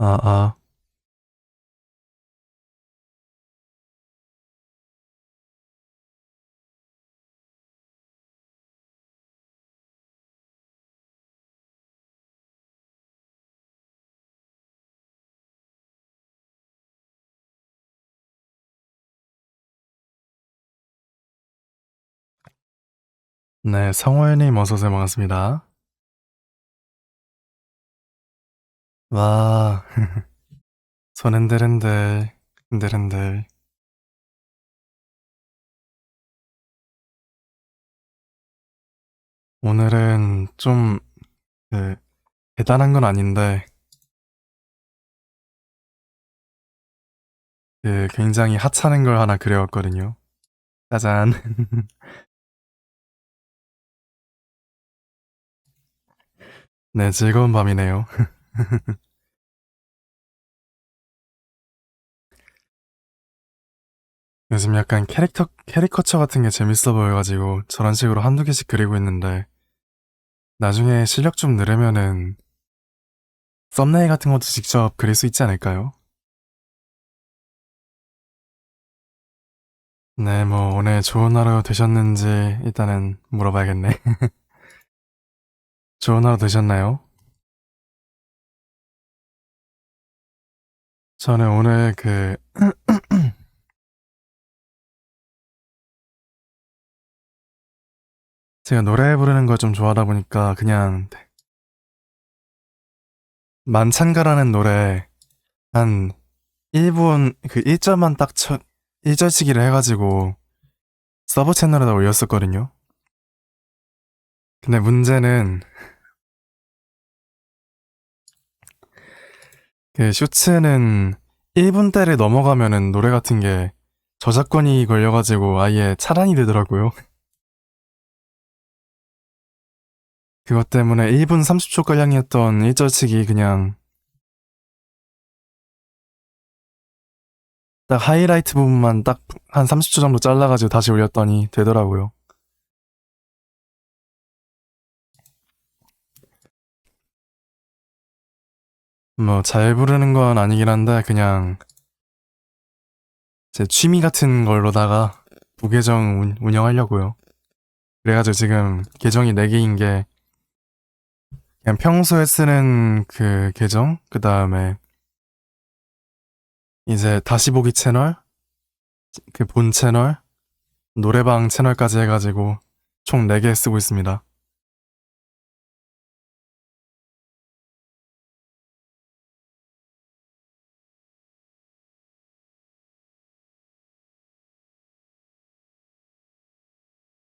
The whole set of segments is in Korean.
아, 아, 네, 성호연님 어서오세요. 반갑습니다. 와, 손 흔들흔들, 흔들흔들. 오늘은 좀, 그, 대단한 건 아닌데, 굉장히 하찮은 걸 하나 그려왔거든요. 짜잔. 네, 즐거운 밤이네요. 요즘 약간 캐리커처 같은 게 재밌어 보여가지고 저런 식으로 한두 개씩 그리고 있는데, 나중에 실력 좀 늘으면은 썸네일 같은 것도 직접 그릴 수 있지 않을까요? 네, 뭐, 오늘 좋은 하루 되셨는지 일단은 물어봐야겠네. 좋은 하루 되셨나요? 저는 오늘 제가 노래 부르는 걸 좀 좋아하다 보니까 그냥 만찬가라는 노래 한 1분 1절만 1절치기를 해가지고 서브 채널에다 올렸었거든요. 근데 문제는 쇼츠는 1분대를 넘어가면은 노래 같은 게 저작권이 걸려가지고 아예 차단이 되더라고요. 그것 때문에 1분 30초가량이었던 1절치기 그냥 딱 하이라이트 부분만 딱 한 30초 정도 잘라가지고 다시 올렸더니 되더라고요. 뭐 잘 부르는 건 아니긴 한데 그냥 제 취미 같은 걸로다가 부계정 운영하려고요. 그래가지고 지금 계정이 4개인 게 그냥 평소에 쓰는 그 계정, 그 다음에 이제 다시 보기 채널, 그 본 채널, 노래방 채널까지 해가지고 총 4개 쓰고 있습니다.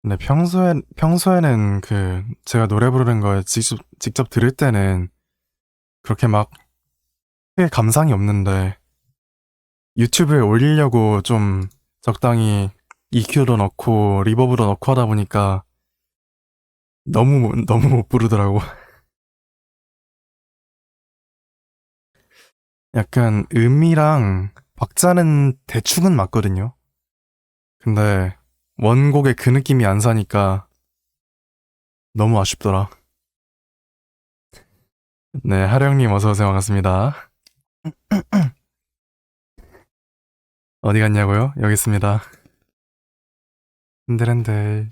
근데 평소에는 제가 노래 부르는 걸 직접 들을 때는 그렇게 막 크게 감상이 없는데 유튜브에 올리려고 좀 적당히 EQ도 넣고 리버브도 넣고 하다 보니까 너무 못 부르더라고. 약간 음이랑 박자는 대충은 맞거든요. 근데 원곡의 그 느낌이 안 사니까 너무 아쉽더라. 네, 하령님 어서오세요. 반갑습니다. 어디 갔냐고요? 여기 있습니다. 흔들흔들.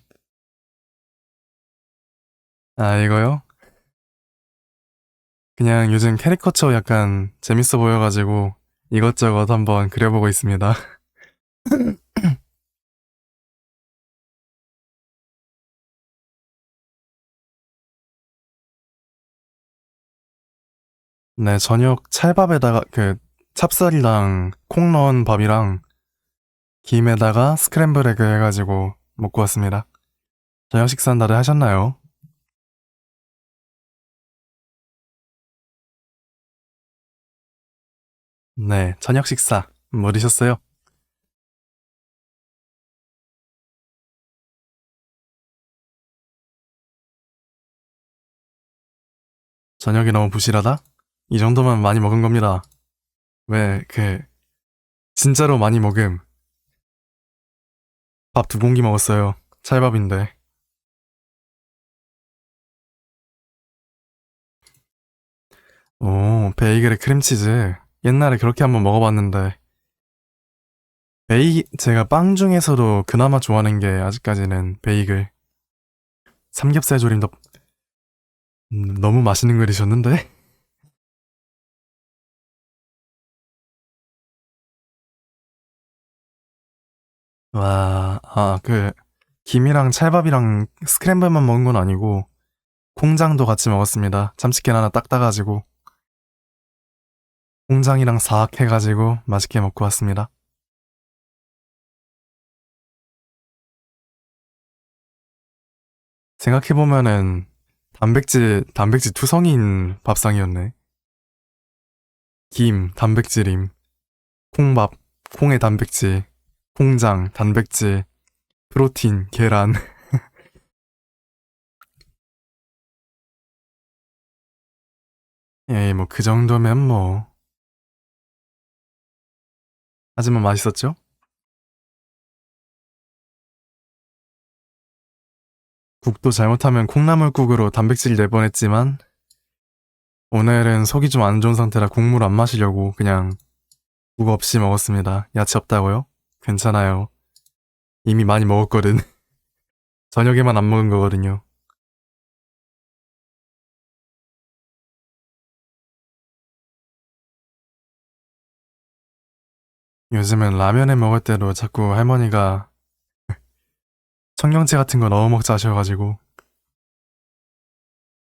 아, 이거요? 그냥 요즘 캐리커처 약간 재밌어 보여가지고 이것저것 한번 그려보고 있습니다. 네, 저녁 찰밥에다가 찹쌀이랑 콩 넣은 밥이랑 김에다가 스크램블 에그 해가지고 먹고 왔습니다. 저녁 식사는 다들 하셨나요? 네, 저녁 식사 뭐 드셨어요? 저녁이 너무 부실하다? 이 정도면 많이 먹은 겁니다. 왜, 진짜로 많이 먹음. 밥 2공기 먹었어요. 찰밥인데. 오, 베이글에 크림치즈. 옛날에 그렇게 한번 먹어봤는데, 제가 빵 중에서도 그나마 좋아하는 게 아직까지는 베이글. 삼겹살 조림도 너무 맛있는 거 드셨는데? 와, 김이랑 찰밥이랑 스크램블만 먹은 건 아니고, 콩장도 같이 먹었습니다. 참치캔 하나 딱 따가지고, 콩장이랑 사악 해가지고 맛있게 먹고 왔습니다. 생각해보면은, 단백질 투성이인 밥상이었네. 김, 단백질임, 콩밥, 콩의 단백질, 콩장, 단백질, 프로틴, 계란. 에이, 뭐, 그 정도면 뭐. 하지만 맛있었죠? 국도 잘못하면 콩나물국으로 단백질 내보냈지만, 오늘은 속이 좀 안 좋은 상태라 국물 안 마시려고 그냥 국 없이 먹었습니다. 야채 없다고요? 괜찮아요. 이미 많이 먹었거든. 저녁에만 안 먹은 거거든요. 요즘은 라면에 먹을 때도 자꾸 할머니가 청경채 같은 거 넣어 먹자 하셔가지고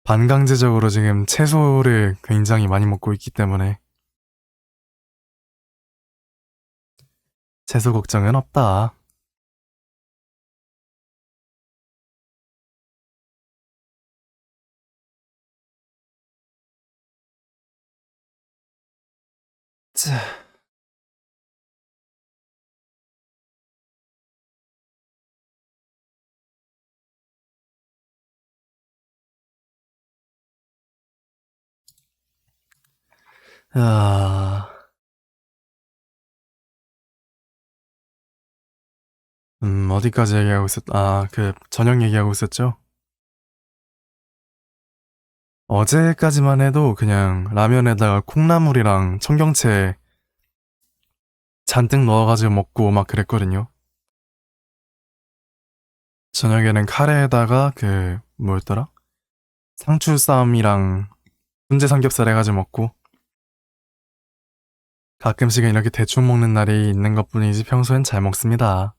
반강제적으로 지금 채소를 굉장히 많이 먹고 있기 때문에 채소 걱정은 없다. 자, 아, 어디까지 얘기하고 저녁 얘기하고 있었죠? 어제까지만 해도 그냥 라면에다가 콩나물이랑 청경채 잔뜩 넣어가지고 먹고 막 그랬거든요. 저녁에는 카레에다가 뭐였더라? 상추쌈이랑 훈제 삼겹살 해가지고 먹고 가끔씩은 이렇게 대충 먹는 날이 있는 것뿐이지 평소엔 잘 먹습니다.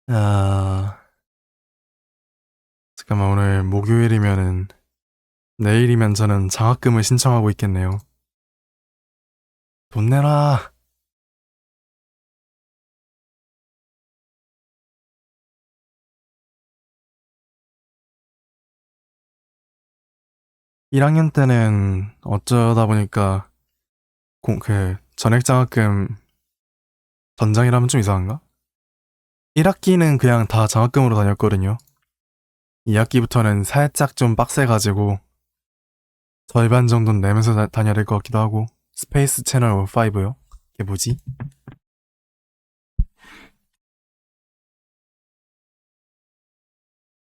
아, 잠깐만 오늘 목요일이면은 내일이면 저는 장학금을 신청하고 있겠네요. 돈 내라. 1학년 때는 어쩌다 보니까 전액 장학금 전장이라면 좀 이상한가? 1학기는 그냥 다 장학금으로 다녔거든요. 2학기부터는 살짝 좀 빡세가지고 절반 정도는 내면서 다녀야 될 것 같기도 하고 스페이스 채널 5요? 이게 뭐지?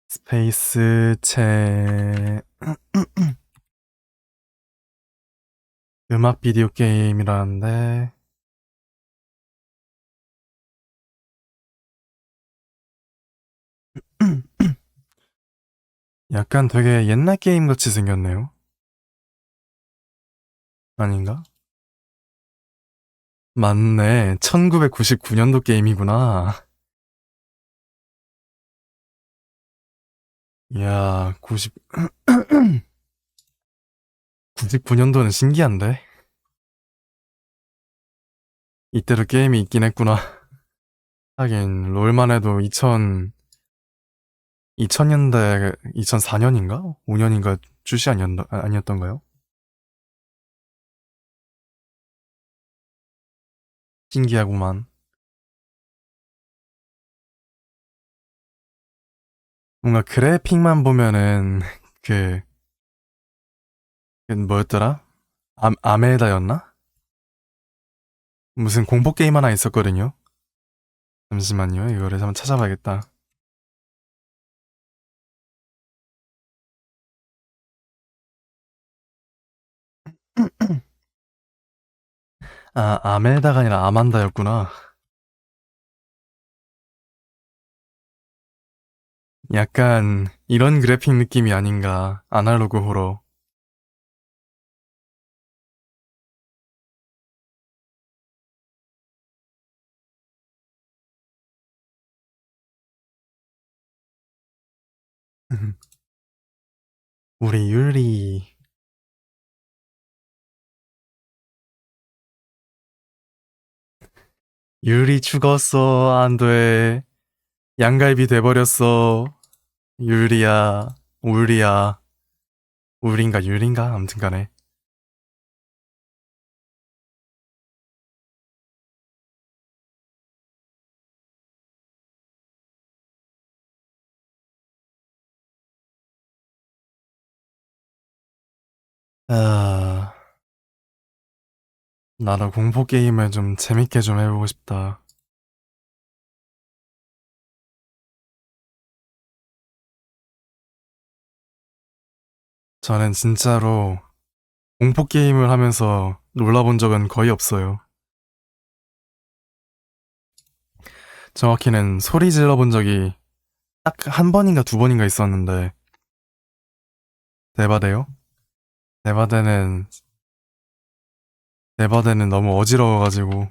스페이스 채 음악 비디오 게임이라는데 약간 되게 옛날 게임 같이 생겼네요. 아닌가? 맞네. 1999년도 게임이구나. 이야, 99년도는 신기한데? 이때도 게임이 있긴 했구나. 하긴, 롤만 해도 2000년대, 2004년인가? 5년인가 출시 아니었던가요? 신기하구만. 뭔가 그래픽만 보면은, 그, 뭐였더라? 아메다였나? 무슨 공포 게임 하나 있었거든요. 잠시만요. 이거를 한번 찾아봐야겠다. 아, 아멜다가 아니라 아만다였구나. 약간 이런 그래픽 느낌이 아닌가. 아날로그 호러. 우리 유리 죽었어. 안 돼. 양갈비 돼버렸어. 유리야, 울리야, 울인가 유린가? 아무튼 간에. 아, 나도 공포 게임을 좀 재밌게 좀 해보고 싶다. 저는 진짜로 공포 게임을 하면서 놀라본 적은 거의 없어요. 정확히는 소리 질러본 적이 딱 한 번인가 두 번인가 있었는데, 대바대요? 대바대는, 대바대는 너무 어지러워가지고,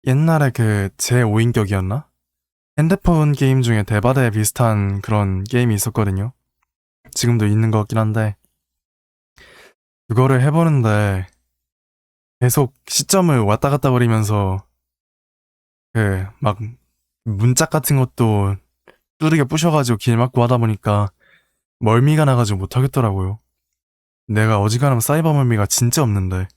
옛날에 그 제5인격이었나? 핸드폰 게임 중에 대바대 비슷한 그런 게임이 있었거든요. 지금도 있는 것 같긴 한데, 그거를 해보는데, 계속 시점을 왔다 갔다 거리면서, 막, 문짝 같은 것도 뚜르게 부셔가지고 길 막고 하다 보니까, 멀미가 나가지고 못하겠더라고요. 내가 어지간하면 사이버 멀미가 진짜 없는데.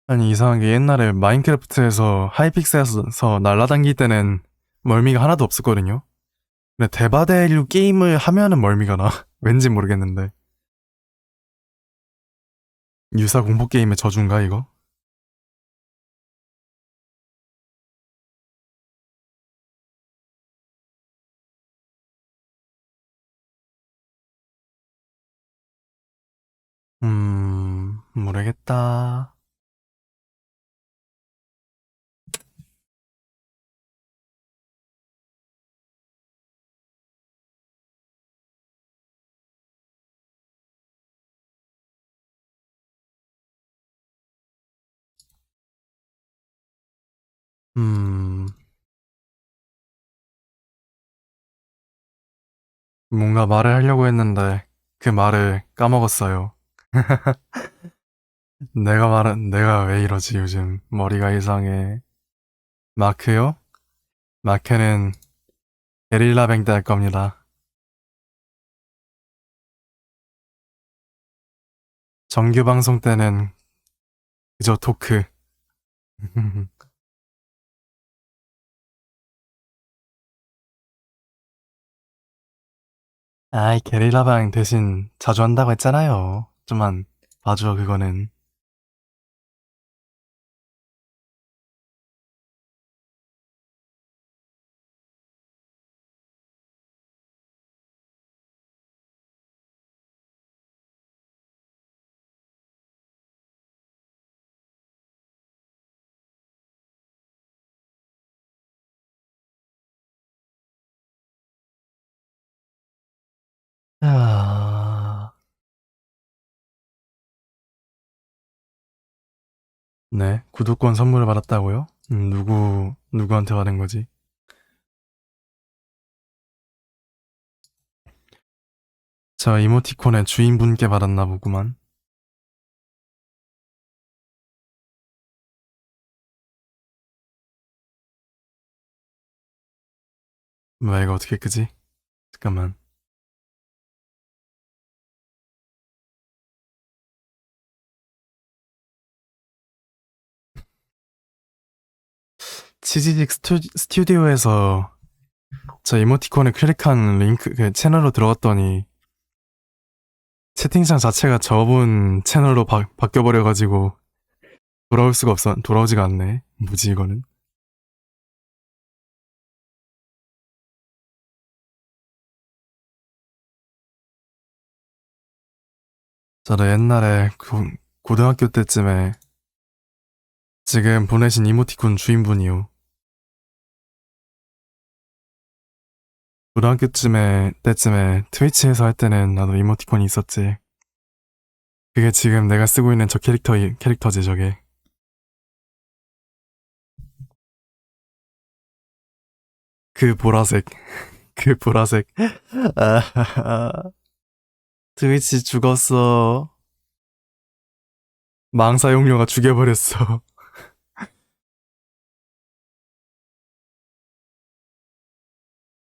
아니, 이상하게 옛날에 마인크래프트에서 하이픽셀에서 날아다닐 때는 멀미가 하나도 없었거든요. 근데 대바대류 게임을 하면은 멀미가 나. 왠지 모르겠는데. 유사 공포 게임의 저주인가, 이거? 모르겠다. 음, 뭔가 말을 하려고 했는데, 그 말을 까먹었어요. 내가 왜 이러지, 요즘. 머리가 이상해. 마크요? 마크는 게릴라 뱅때 할 겁니다. 정규 방송 때는 그저 토크. 아이, 게릴라방 대신 자주 한다고 했잖아요. 좀만 봐줘, 그거는. 아, 네, 구독권 선물을 받았다고요? 누구한테 받은 거지? 저 이모티콘의 주인분께 받았나 보구만. 뭐야, 이거 어떻게 끄지? 잠깐만. 치지직 스튜디오에서 저 이모티콘을 클릭한 링크, 그 채널로 들어갔더니 채팅창 자체가 저분 채널로 바뀌어버려가지고 돌아오지가 않네. 뭐지, 이거는? 저도 옛날에 고등학교 때쯤에 지금 보내신 이모티콘 주인분이요. 고등학교 때쯤에 트위치에서 할 때는 나도 이모티콘이 있었지. 그게 지금 내가 쓰고 있는 저 캐릭터지, 저게. 그 보라색. 그 보라색. 트위치 죽었어. 망사용료가 죽여버렸어.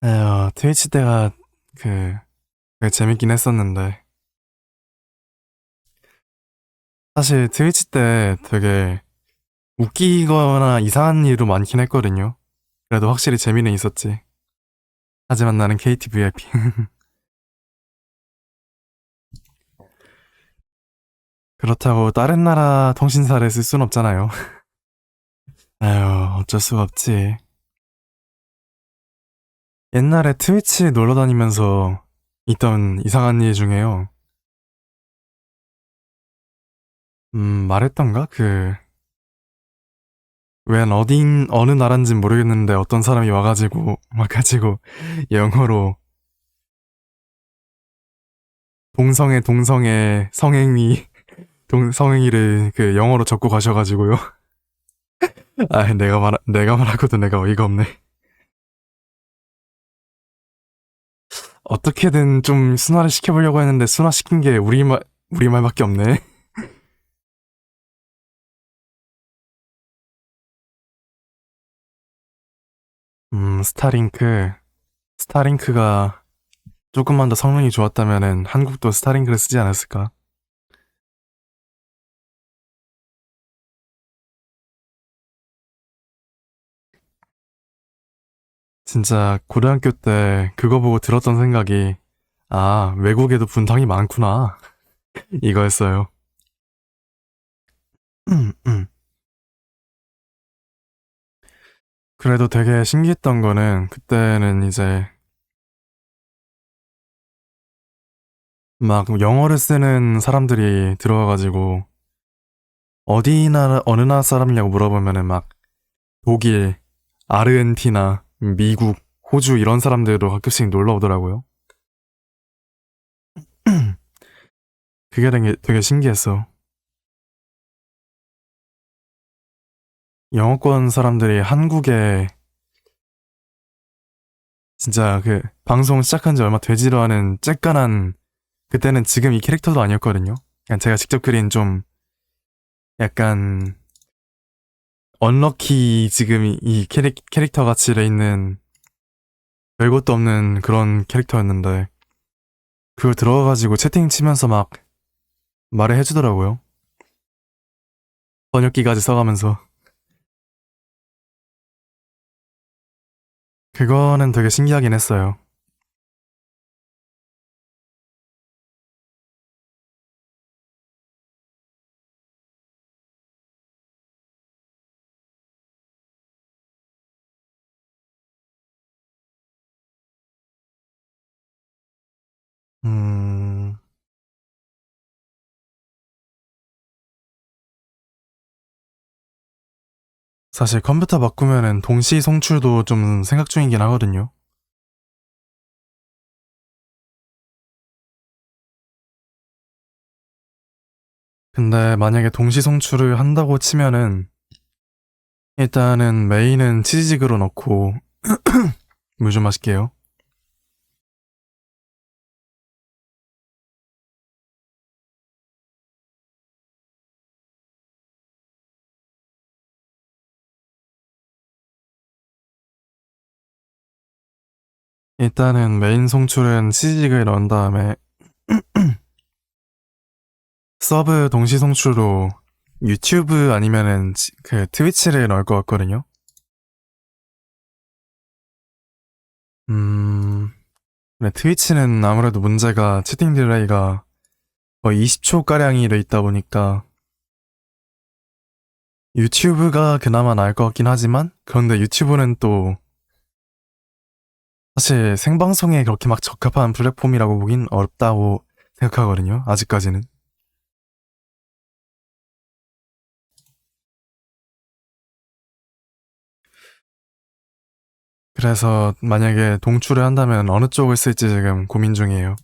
에휴, 트위치 때가 그게 재밌긴 했었는데. 사실 트위치 때 되게 웃기거나 이상한 일도 많긴 했거든요. 그래도 확실히 재미는 있었지. 하지만 나는 KT VIP. 그렇다고 다른 나라 통신사를 쓸 순 없잖아요. 아유, 어쩔 수가 없지. 옛날에 트위치 놀러 다니면서 있던 이상한 일 중에요. 말했던가? 웬 어느 나라인진 모르겠는데 어떤 사람이 와가지고, 영어로 동성애 성행위를 영어로 적고 가셔가지고요. 아, 내가 말하고도 내가 어이가 없네. 어떻게든 좀 순화를 시켜보려고 했는데 순화시킨 게 우리말밖에 없네. 스타링크. 스타링크가 조금만 더 성능이 좋았다면은 한국도 스타링크를 쓰지 않았을까? 진짜 고등학교 때 그거 보고 들었던 생각이 아, 외국에도 분탕이 많구나. 이거였어요. 음, 음. 그래도 되게 신기했던 거는 그때는 이제 막 영어를 쓰는 사람들이 들어와가지고 어느 나라 사람이냐고 물어보면은 막 독일, 아르헨티나, 미국, 호주 이런 사람들도 가끔씩 놀러 오더라고요. 그게 되게 신기했어. 영어권 사람들이 한국에 진짜 방송 시작한 지 얼마 되지도 않은 쬐깐한 그때는 지금 이 캐릭터도 아니었거든요. 그냥 제가 직접 그린 좀 약간 언럭키 지금 이 캐릭터 같이 돼 있는 별것도 없는 그런 캐릭터였는데 그걸 들어가가지고 채팅 치면서 막 말을 해주더라고요. 번역기까지 써가면서 그거는 되게 신기하긴 했어요. 음, 사실 컴퓨터 바꾸면은 동시 송출도 좀 생각 중이긴 하거든요. 근데 만약에 동시 송출을 한다고 치면은 일단은 메인은 치즈직으로 넣고 물 좀 마실게요. 일단은 메인 송출은 치즈직을 넣은 다음에 서브 동시 송출로 유튜브 아니면은 트위치를 넣을 것 같거든요. 네, 트위치는 아무래도 문제가 채팅 딜레이가 거의 20초가량이 돼 있다 보니까 유튜브가 그나마 나을 것 같긴 하지만 그런데 유튜브는 또 사실 생방송에 그렇게 막 적합한 플랫폼이라고 보긴 어렵다고 생각하거든요. 아직까지는. 그래서 만약에 동출을 한다면 어느 쪽을 쓸지 지금 고민 중이에요.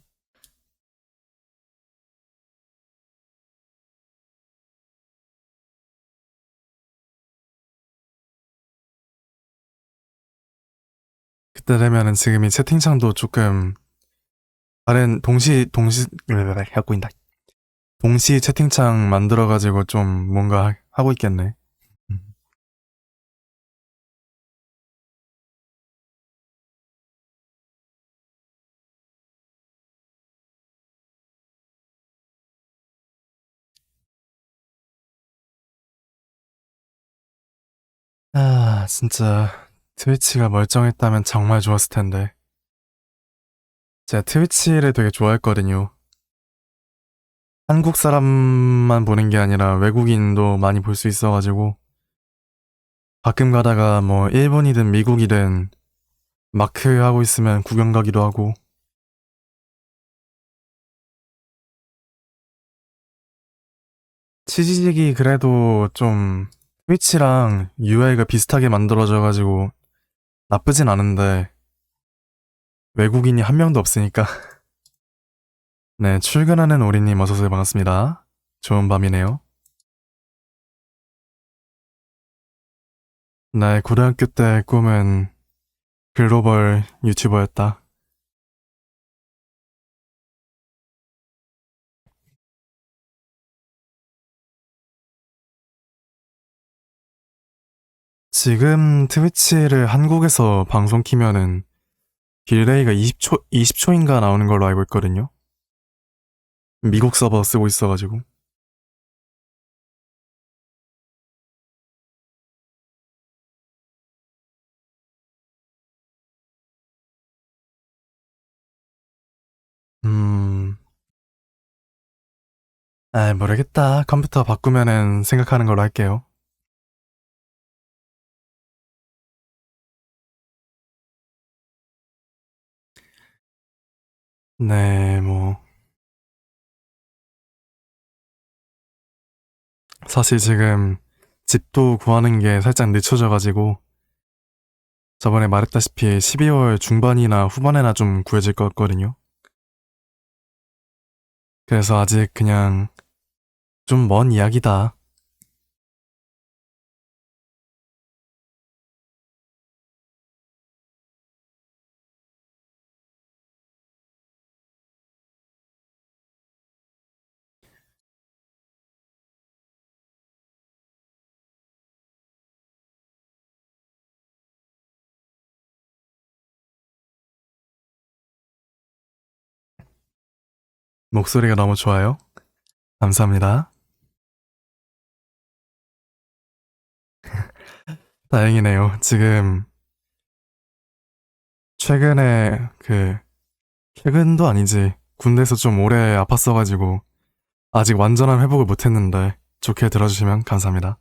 그때 되면은 지금 이 채팅창도 조금 다른 갖고 있다. 동시 채팅창 만들어가지고 좀 뭔가 하고 있겠네. 음. 아, 진짜 트위치가 멀쩡했다면 정말 좋았을 텐데. 제가 트위치를 되게 좋아했거든요. 한국 사람만 보는 게 아니라 외국인도 많이 볼 수 있어가지고 가끔 가다가 뭐 일본이든 미국이든 마크 하고 있으면 구경 가기도 하고 치지직이 그래도 좀 트위치랑 UI가 비슷하게 만들어져가지고 나쁘진 않은데 외국인이 한 명도 없으니까 네, 출근하는 오리님 어서오세요. 반갑습니다. 좋은 밤이네요. 나의 고등학교 때 꿈은 글로벌 유튜버였다. 지금 트위치를 한국에서 방송 키면은 딜레이가 20초인가 나오는 걸로 알고 있거든요. 미국 서버 쓰고 있어가지고. 음, 모르겠다. 컴퓨터 바꾸면은 생각하는 걸로 할게요. 네, 뭐. 사실 지금 집도 구하는 게 살짝 늦춰져가지고 저번에 말했다시피 12월 중반이나 후반에나 좀 구해질 것 같거든요. 그래서 아직 그냥 좀 먼 이야기다. 목소리가 너무 좋아요. 감사합니다. 다행이네요. 지금 최근에 최근도 아니지. 군대에서 좀 오래 아팠어가지고 아직 완전한 회복을 못했는데 좋게 들어주시면 감사합니다.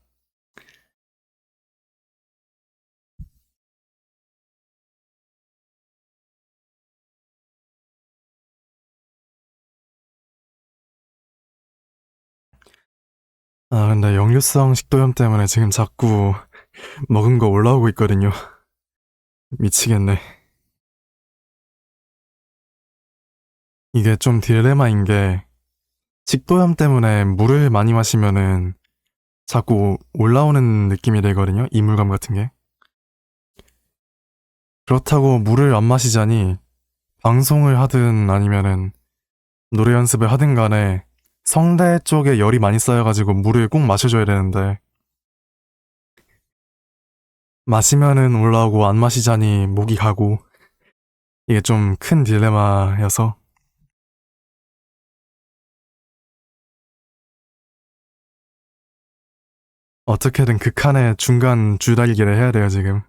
아, 근데 역류성 식도염 때문에 지금 자꾸 먹은 거 올라오고 있거든요. 미치겠네. 이게 좀 딜레마인 게 식도염 때문에 물을 많이 마시면은 자꾸 올라오는 느낌이 들거든요. 이물감 같은 게. 그렇다고 물을 안 마시자니 방송을 하든 아니면은 노래 연습을 하든 간에 성대 쪽에 열이 많이 쌓여가지고 물을 꼭 마셔줘야 되는데 마시면은 올라오고 안 마시자니 목이 가고 이게 좀 큰 딜레마여서 어떻게든 극한의 중간 줄다리기를 해야 돼요 지금.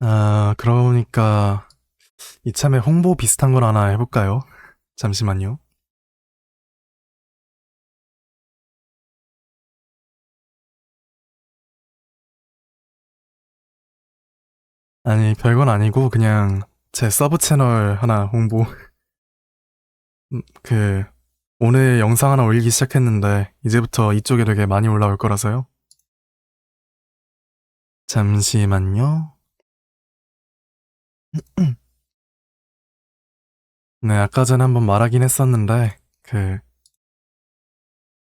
아, 그러니까 이참에 홍보 비슷한 걸 하나 해볼까요? 잠시만요. 아니, 별건 아니고 그냥 제 서브 채널 하나 홍보. 그 오늘 영상 하나 올리기 시작했는데 이제부터 이쪽에 되게 많이 올라올 거라서요. 잠시만요. 네, 아까 전에 한번 말하긴 했었는데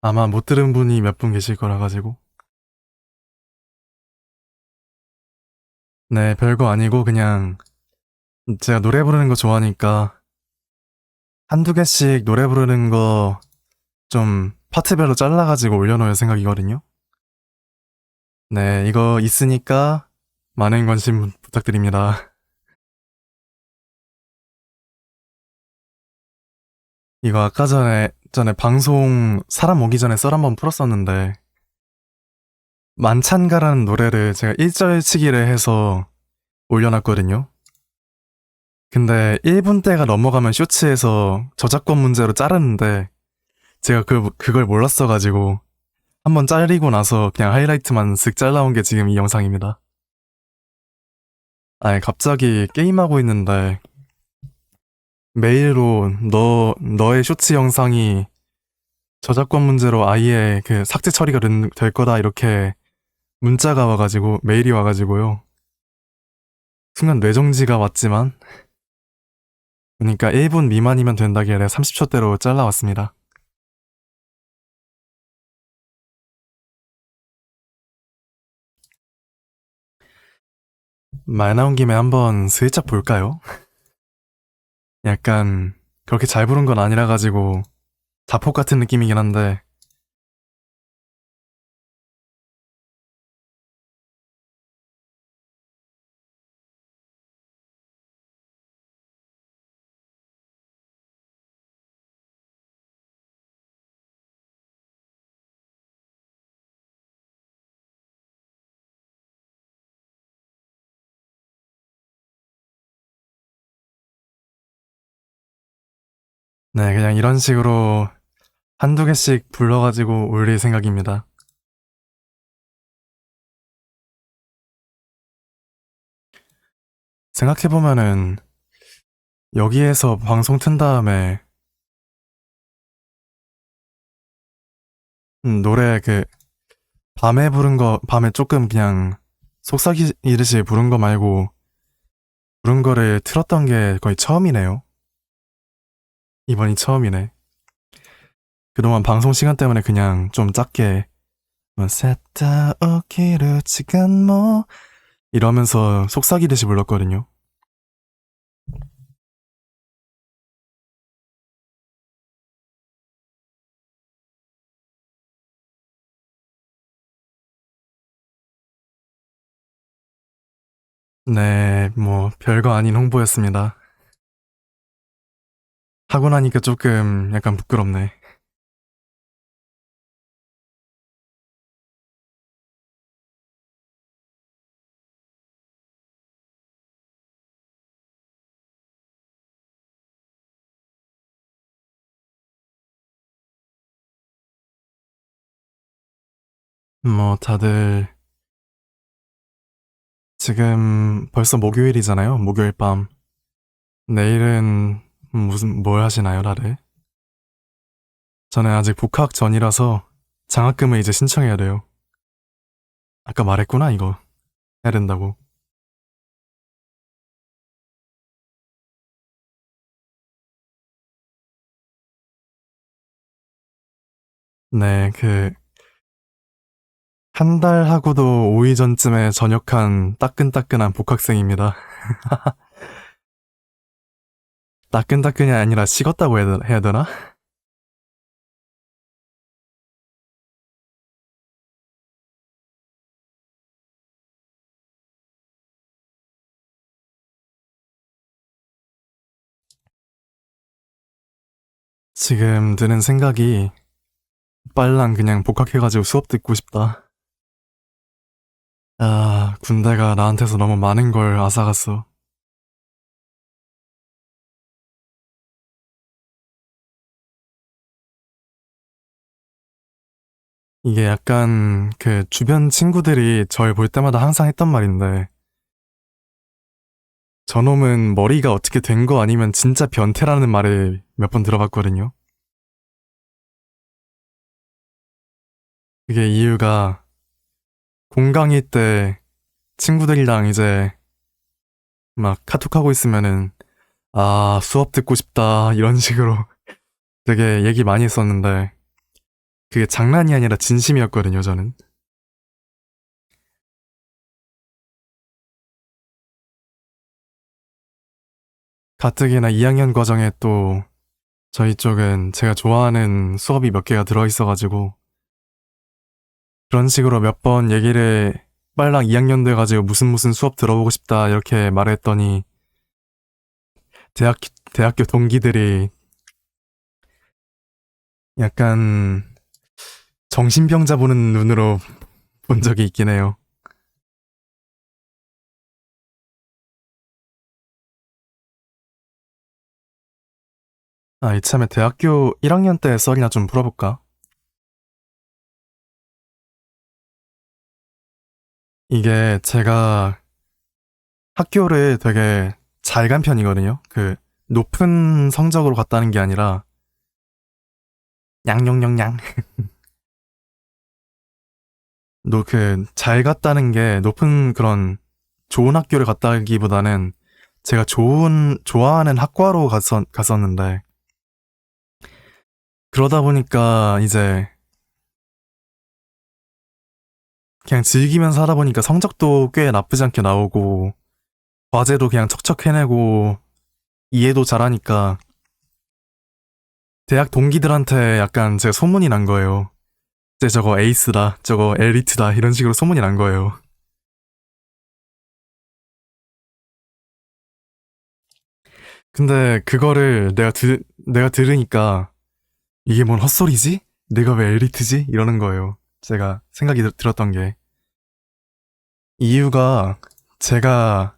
아마 못 들은 분이 몇 분 계실 거라 가지고. 네, 별거 아니고 그냥 제가 노래 부르는 거 좋아하니까 한두 개씩 노래 부르는 거 좀 파트별로 잘라가지고 올려놓을 생각이거든요. 네, 이거 있으니까 많은 관심 부탁드립니다. 이거 아까 전에 방송 사람 오기 전에 썰 한번 풀었었는데, 만찬가라는 노래를 제가 1절치기를 해서 올려놨거든요. 근데 1분대가 넘어가면 쇼츠에서 저작권 문제로 자르는데, 제가 그걸 몰랐어가지고, 한번 잘리고 나서 그냥 하이라이트만 쓱 잘라온 게 지금 이 영상입니다. 아니, 갑자기 게임하고 있는데, 메일로 너의 쇼츠 영상이 저작권 문제로 아예 그 삭제 처리가 될 거다 이렇게 문자가 와가지고 메일이 와가지고요. 순간 뇌정지가 왔지만 그러니까 1분 미만이면 된다길래 30초대로 잘라왔습니다. 말 나온 김에 한번 슬쩍 볼까요? 약간 그렇게 잘 부른 건 아니라 가지고 자폭 같은 느낌이긴 한데 네 그냥 이런 식으로 한두 개씩 불러가지고 올릴 생각입니다. 생각해보면은 여기에서 방송 튼 다음에 노래 밤에 부른 거 밤에 조금 그냥 속삭이듯이 부른 거 말고 부른 거를 틀었던 게 거의 처음이네요. 이번이 처음이네. 그동안 방송 시간 때문에 그냥 좀 작게 뭐 셋다 오기로 지간 뭐 이러면서 속삭이듯이 불렀거든요. 네, 뭐 별거 아닌 홍보였습니다. 하고 나니까 조금 약간 부끄럽네. 뭐 다들 지금 벌써 목요일이잖아요. 목요일 밤. 내일은 무슨 뭘 하시나요, 다들? 저는 아직 복학 전이라서 장학금을 이제 신청해야 돼요. 아까 말했구나, 이거. 해야 된다고. 네, 한 달 하고도 5일 전쯤에 전역한 따끈따끈한 복학생입니다. 따끈따끈이 아니라 식었다고 해야 되나? 지금 드는 생각이 빨랑 그냥 복학해가지고 수업 듣고 싶다. 아, 군대가 나한테서 너무 많은 걸 앗아갔어. 이게 약간 그 주변 친구들이 절 볼 때마다 항상 했던 말인데, 저놈은 머리가 어떻게 된 거 아니면 진짜 변태라는 말을 몇 번 들어봤거든요. 그게 이유가 공강일 때 친구들이랑 이제 막 카톡하고 있으면은, 아, 수업 듣고 싶다, 이런 식으로 되게 얘기 많이 했었는데, 그게 장난이 아니라 진심이었거든요, 저는. 가뜩이나 2학년 과정에 또 저희 쪽은 제가 좋아하는 수업이 몇 개가 들어있어가지고 그런 식으로 몇 번 얘기를 빨랑 2학년 돼가지고 무슨 수업 들어보고 싶다 이렇게 말했더니 대학, 대학교 동기들이 약간 정신병자 보는 눈으로 본 적이 있긴 해요. 아, 이참에 대학교 1학년 때 썰이나 좀 풀어볼까? 이게 제가 학교를 되게 잘 간 편이거든요. 그 높은 성적으로 갔다는 게 아니라 양양양양 잘 갔다는 게 높은 그런 좋은 학교를 갔다기보다는 제가 좋아하는 학과로 갔었는데, 그러다 보니까 이제 그냥 즐기면서 하다 보니까 성적도 꽤 나쁘지 않게 나오고, 과제도 그냥 척척 해내고, 이해도 잘하니까, 대학 동기들한테 약간 제 소문이 난 거예요. 제 저거 에이스다, 저거 엘리트다, 이런 식으로 소문이 난 거예요. 근데 그거를 내가 들으니까, 이게 뭔 헛소리지? 내가 왜 엘리트지? 이러는 거예요. 제가 생각이 들었던 게. 이유가 제가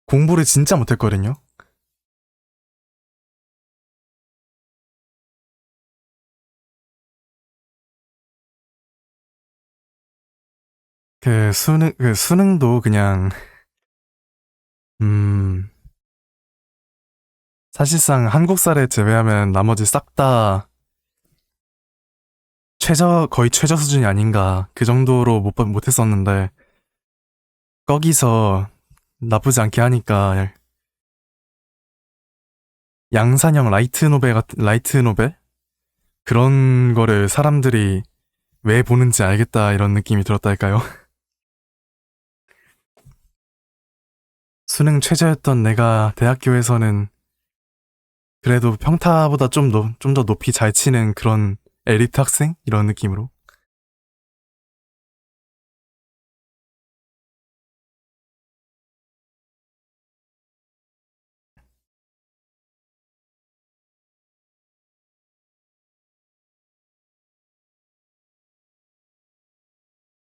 공부를 진짜 못했거든요. 그 수능도 그냥, 음, 사실상 한국사를 제외하면 나머지 싹 다 거의 최저 수준이 아닌가. 그 정도로 못했었는데, 거기서 나쁘지 않게 하니까 양산형 라이트 노벨? 그런 거를 사람들이 왜 보는지 알겠다 이런 느낌이 들었달까요? 수능 최저였던 내가 대학교에서는 그래도 평타보다 좀 더 높이 잘 치는 그런 엘리트 학생? 이런 느낌으로.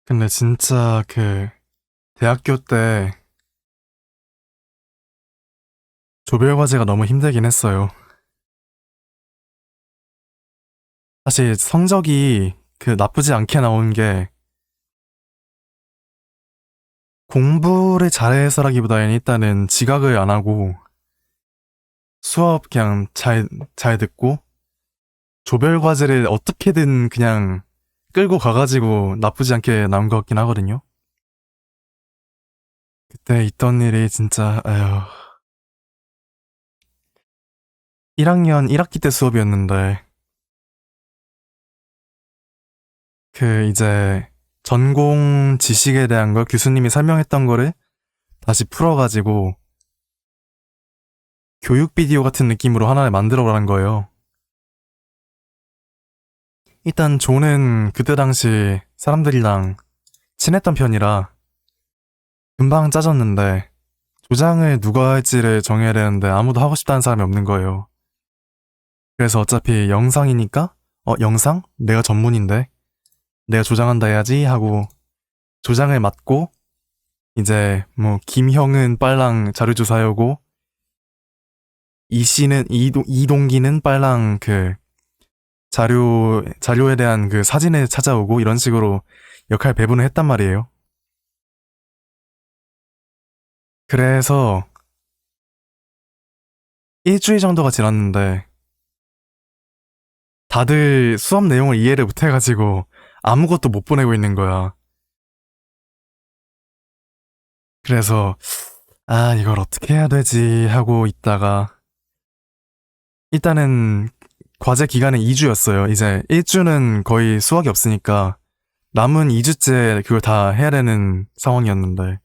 근데 진짜 대학교 때 조별 과제가 너무 힘들긴 했어요. 사실 성적이 나쁘지 않게 나온 게 공부를 잘해서라기보다는 일단은 지각을 안 하고 수업 그냥 잘 듣고 조별 과제를 어떻게든 그냥 끌고 가가지고 나쁘지 않게 나온 것 같긴 하거든요. 그때 있던 일이 진짜, 에휴. 1학년 1학기 때 수업이었는데, 이제 전공 지식에 대한 걸 교수님이 설명했던 거를 다시 풀어가지고 교육 비디오 같은 느낌으로 하나를 만들어 보라는 거예요. 일단 조는 그때 당시 사람들이랑 친했던 편이라 금방 짜졌는데 조장을 누가 할지를 정해야 되는데 아무도 하고 싶다는 사람이 없는 거예요. 그래서 어차피 영상이니까 영상? 내가 전문인데 내가 조장한다 해야지 하고 조장을 맡고 이제 뭐 김형은 빨랑 자료 조사하고 이동기는 빨랑 그 자료에 대한 그 사진을 찾아오고 이런 식으로 역할 배분을 했단 말이에요. 그래서 일주일 정도가 지났는데 다들 수업 내용을 이해를 못해가지고 아무것도 못 보내고 있는 거야. 그래서 아, 이걸 어떻게 해야 되지 하고 있다가 일단은 과제 기간은 2주였어요. 이제 1주는 거의 수학이 없으니까 남은 2주째 그걸 다 해야 되는 상황이었는데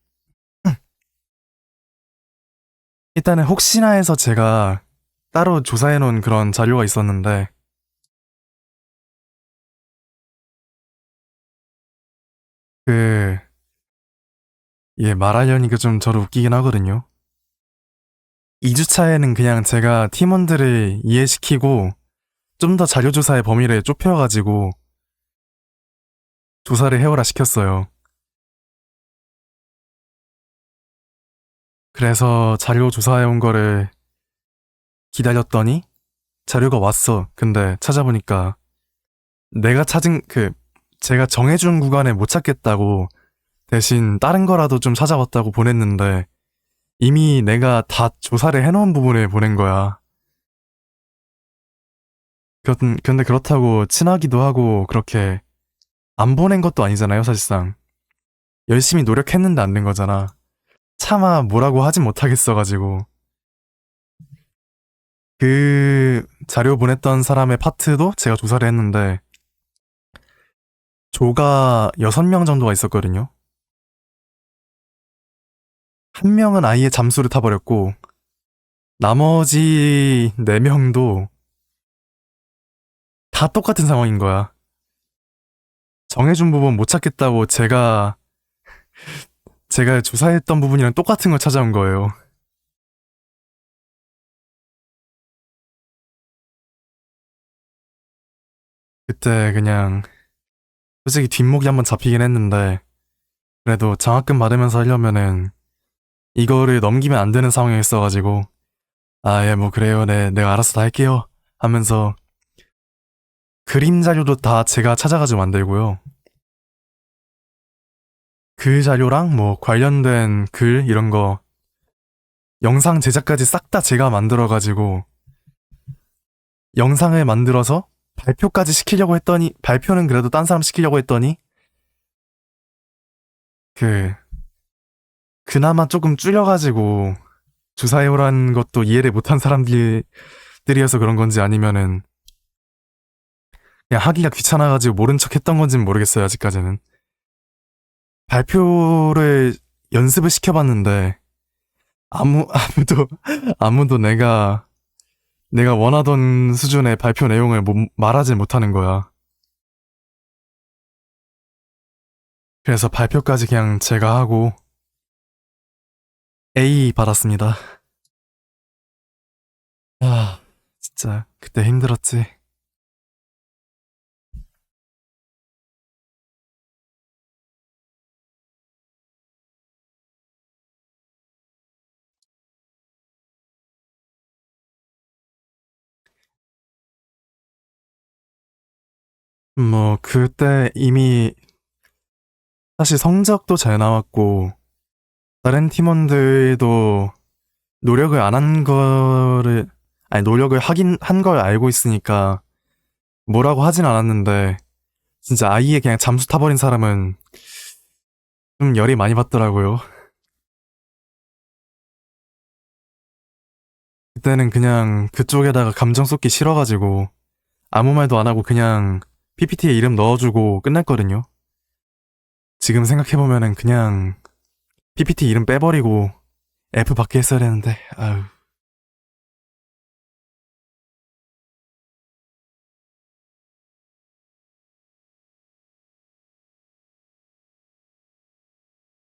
일단은 혹시나 해서 제가 따로 조사해 놓은 그런 자료가 있었는데 그 말하려니까 좀 저도 웃기긴 하거든요. 2주차에는 그냥 제가 팀원들을 이해시키고 좀 더 자료 조사의 범위를 좁혀가지고 조사를 해오라 시켰어요. 그래서 자료 조사해온 거를 기다렸더니 자료가 왔어. 근데 찾아보니까 내가 찾은 제가 정해준 구간에 못 찾겠다고 대신 다른 거라도 좀 찾아봤다고 보냈는데 이미 내가 다 조사를 해놓은 부분을 보낸 거야. 근데 그렇다고 친하기도 하고 그렇게 안 보낸 것도 아니잖아요, 사실상. 열심히 노력했는데 안 된 거잖아. 차마 뭐라고 하진 못하겠어가지고. 그 자료 보냈던 사람의 파트도 제가 조사를 했는데 조가 6명 정도가 있었거든요. 한 명은 아예 잠수를 타버렸고 나머지 4명도 다 똑같은 상황인 거야. 정해준 부분 못 찾겠다고 제가 조사했던 부분이랑 똑같은 걸 찾아온 거예요. 그때 그냥 솔직히 뒷목이 한번 잡히긴 했는데 그래도 장학금 받으면서 하려면은 이거를 넘기면 안 되는 상황이었어가지고 아, 예, 뭐 그래요. 네, 내가 알아서 다 할게요. 하면서 그림 자료도 다 제가 찾아가지고 만들고요. 그 자료랑 뭐 관련된 글 이런 거 영상 제작까지 싹 다 제가 만들어가지고 영상을 만들어서 발표까지 시키려고 했더니 발표는 그래도 딴 사람 시키려고 했더니 그 그나마 조금 줄여가지고 주사해오라는 것도 이해를 못한 사람들이어서 그런 건지 아니면은 그냥 하기가 귀찮아가지고 모른 척 했던 건지는 모르겠어요, 아직까지는. 발표를 연습을 시켜봤는데 아무도 아무도 내가 원하던 수준의 발표 내용을 말하지 못하는 거야. 그래서 발표까지 그냥 제가 하고 A 받았습니다. 아, 진짜 그때 힘들었지. 뭐 그때 이미 사실 성적도 잘 나왔고 다른 팀원들도 노력을 안 한 거를 아니 노력을 하긴 한 걸 알고 있으니까 뭐라고 하진 않았는데 진짜 아예 그냥 잠수 타버린 사람은 좀 열이 많이 받더라고요. 그때는 그냥 그쪽에다가 감정 쏟기 싫어가지고 아무 말도 안 하고 그냥 PPT에 이름 넣어주고 끝냈거든요. 지금 생각해보면은 그냥 PPT 이름 빼버리고 F 받게 했어야 되는데, 아유.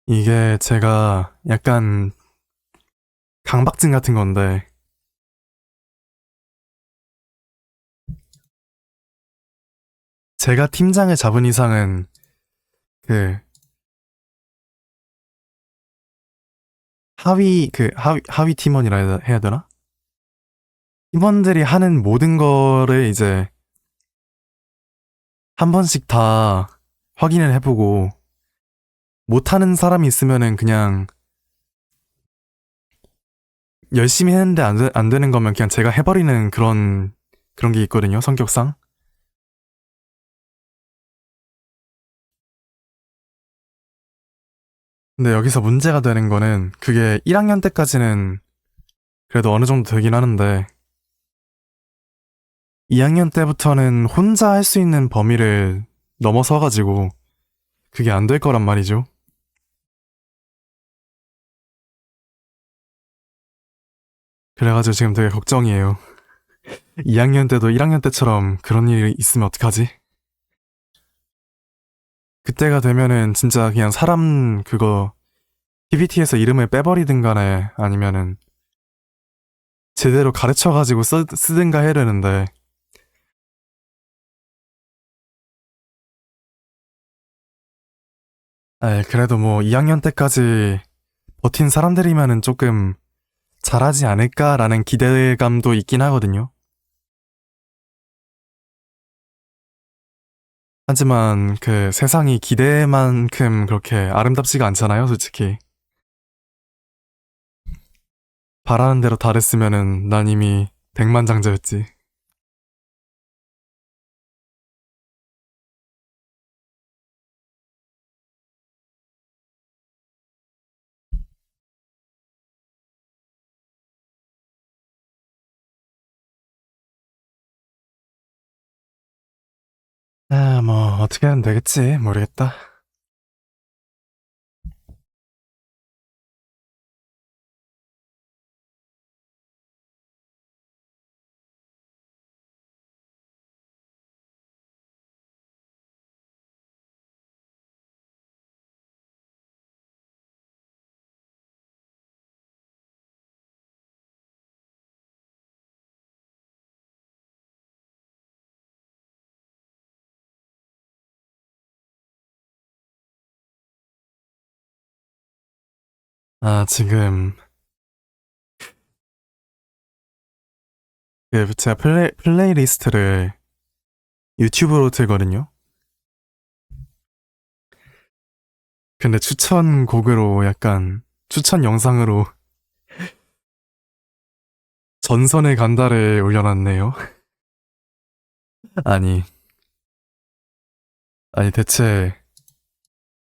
이게 제가 약간 강박증 같은 건데, 제가 팀장을 잡은 이상은 그 하위 팀원이라 해야 되나? 팀원들이 하는 모든 거를 이제 한 번씩 다 확인을 해보고, 못하는 사람이 있으면은 그냥 열심히 했는데 안 되는 거면 그냥 제가 해버리는 그런 게 있거든요, 성격상. 근데 여기서 문제가 되는 거는 그게 1학년 때까지는 그래도 어느 정도 되긴 하는데 2학년 때부터는 혼자 할 수 있는 범위를 넘어서가지고 그게 안 될 거란 말이죠. 그래가지고 지금 되게 걱정이에요. 2학년 때도 1학년 때처럼 그런 일이 있으면 어떡하지? 그때가 되면은 진짜 그냥 사람 그거 PPT에서 이름을 빼버리든 간에 아니면은 제대로 가르쳐가지고 쓰든가 해야 되는데 그래도 뭐 2학년 때까지 버틴 사람들이면은 조금 잘하지 않을까라는 기대감도 있긴 하거든요. 하지만 그 세상이 기대만큼 그렇게 아름답지가 않잖아요, 솔직히. 바라는 대로 다 됐으면은 난 이미 백만장자였지. 뭐 어떻게 하면 되겠지. 모르겠다. 지금 제가 플레이리스트를 유튜브로 틀거든요. 근데 추천곡으로 약간 추천 영상으로 전선의 간다를 올려놨네요. 아니, 아니 대체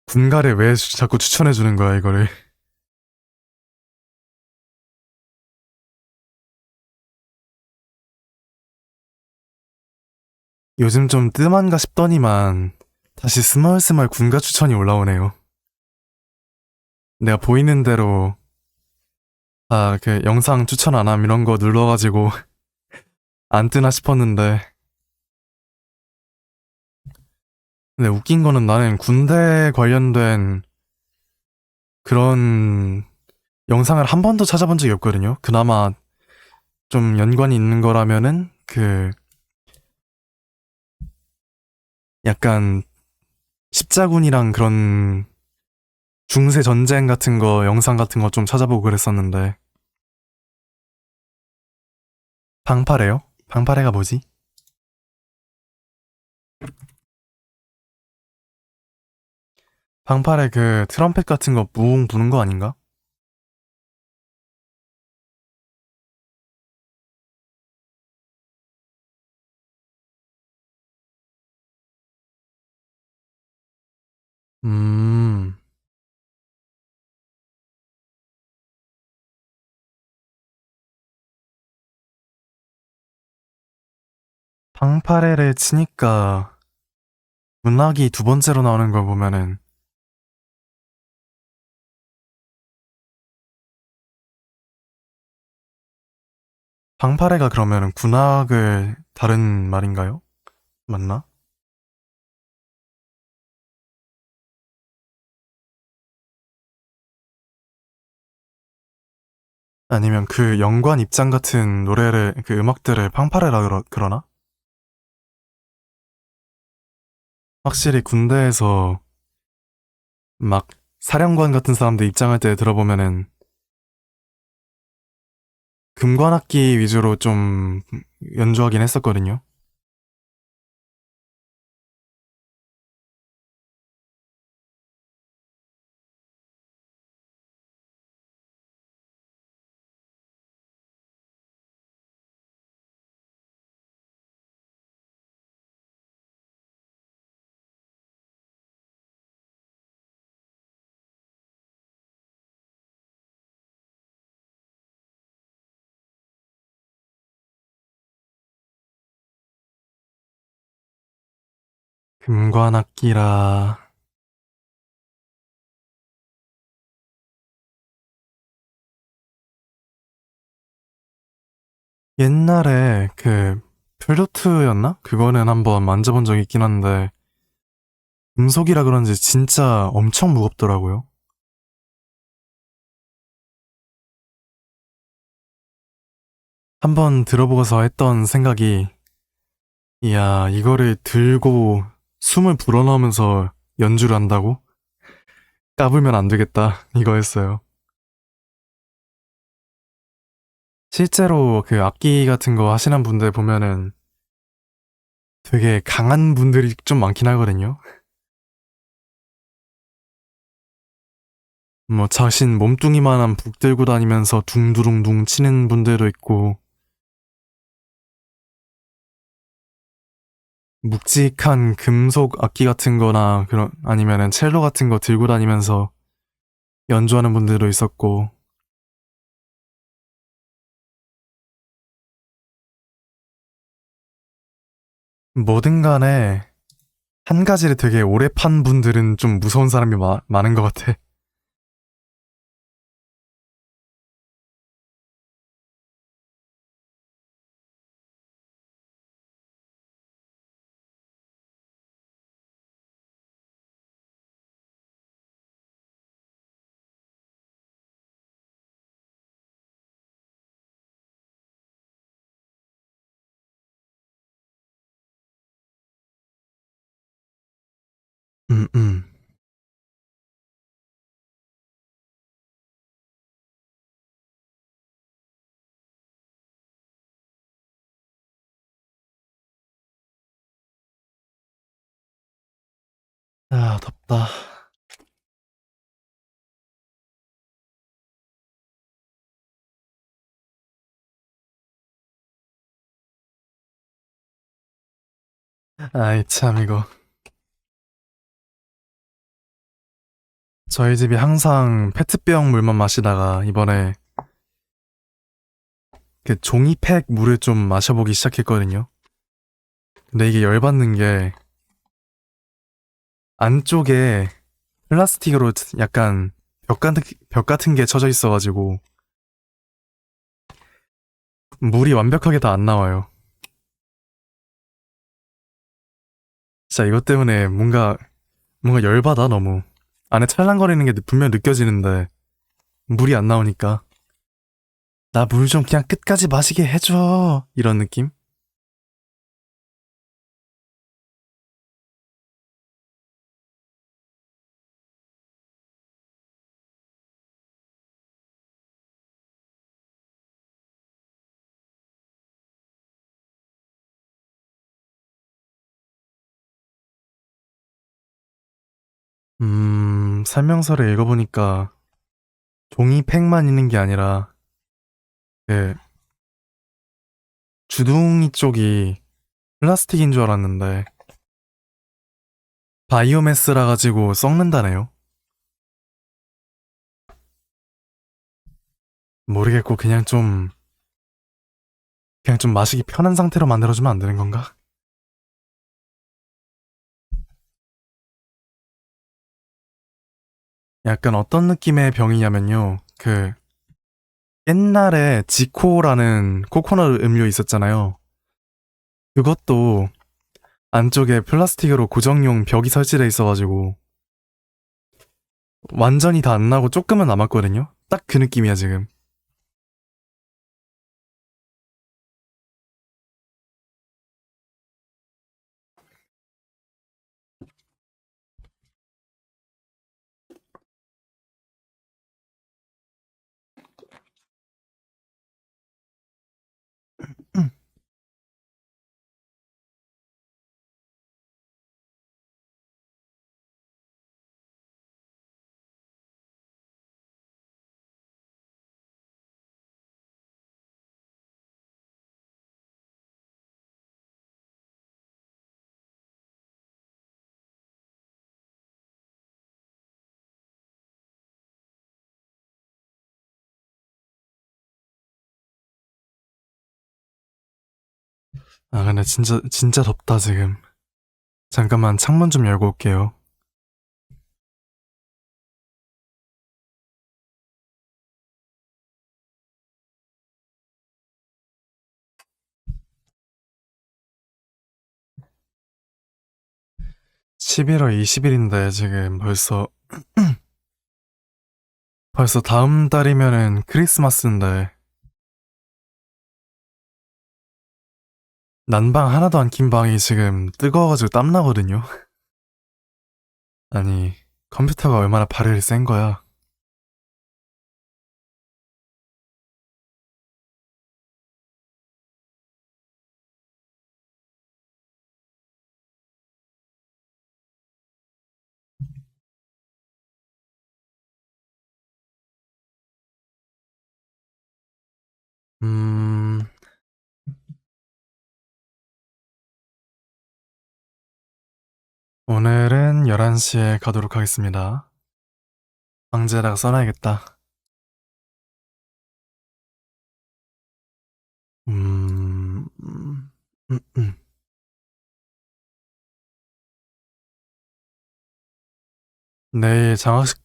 군가를 왜 자꾸 추천해주는 거야, 이거를. 요즘 좀 뜸한가 싶더니만 다시 스멀스멀 군가 추천이 올라오네요. 내가 보이는 대로 그 영상 추천 안 함 이런 거 눌러가지고 안 뜨나 싶었는데 근데 웃긴 거는 나는 군대 관련된 그런 영상을 한 번도 찾아본 적이 없거든요. 그나마 좀 연관이 있는 거라면은 약간 십자군이랑 그런 중세 전쟁 같은 거 영상 같은 거 좀 찾아보고 그랬었는데 방파레요? 방파레가 뭐지? 방파레 그 트럼펫 같은 거 부웅 부는 거 아닌가? 음, 방파레를 치니까 문학이 두 번째로 나오는 걸 보면은 방파레가 그러면은 군악을 다른 말인가요? 맞나? 아니면 그 영관 입장 같은 노래를 그 음악들을 방파레라 그러나? 확실히 군대에서 막 사령관 같은 사람들 입장할 때 들어보면은 금관악기 위주로 좀 연주하긴 했었거든요. 금관악기라. 옛날에 그 플루트였나? 그거는 한번 만져본 적 있긴 한데 금속이라 그런지 진짜 엄청 무겁더라고요. 한번 들어보고서 했던 생각이, 이야, 이거를 들고 숨을 불어넣으면서 연주를 한다고? 까불면 안 되겠다, 이거였어요. 실제로 그 악기 같은 거 하시는 분들 보면은 되게 강한 분들이 좀 많긴 하거든요. 뭐 자신 몸뚱이만한 북 들고 다니면서 둥두둥둥 치는 분들도 있고, 묵직한 금속 악기 같은 거나 그런 아니면은 첼로 같은 거 들고 다니면서 연주하는 분들도 있었고, 뭐든 간에 한 가지를 되게 오래 판 분들은 좀 무서운 사람이 많은 것 같아. 음, 음. 아, 덥다. 아이, 참, 이거. 저희 집이 항상 페트병 물만 마시다가 이번에 그 종이팩 물을 좀 마셔보기 시작했거든요. 근데 이게 열받는 게 안쪽에 플라스틱으로 약간 벽 같은 게 쳐져 있어가지고 물이 완벽하게 다 안 나와요. 진짜 이것 때문에 뭔가 열받아, 너무. 안에 찰랑거리는 게 분명 느껴지는데 물이 안 나오니까. 나 물 좀 그냥 끝까지 마시게 해줘. 이런 느낌? 설명서를 읽어보니까 종이팩만 있는 게 아니라 그 주둥이 쪽이 플라스틱인 줄 알았는데 바이오매스라 가지고 썩는다네요. 모르겠고 그냥 좀 마시기 편한 상태로 만들어주면 안 되는 건가? 약간 어떤 느낌의 병이냐면요. 그 옛날에 지코라는 코코넛 음료 있었잖아요. 그것도 안쪽에 플라스틱으로 고정용 벽이 설치돼 있어가지고 완전히 다 안 나고 조금은 남았거든요. 딱 그 느낌이야 지금. 아, 근데 진짜 덥다, 지금. 잠깐만, 창문 좀 열고 올게요. 11월 20일인데, 지금 벌써 다음 달이면은 크리스마스인데, 난방 하나도 안 킨 방이 지금 뜨거워가지고 땀나거든요? 아니, 컴퓨터가 얼마나 발열이 센 거야. 음, 오늘은 11시에 가도록 하겠습니다. 방제에다가 써놔야겠다. 음, 음, 음, 음. 내일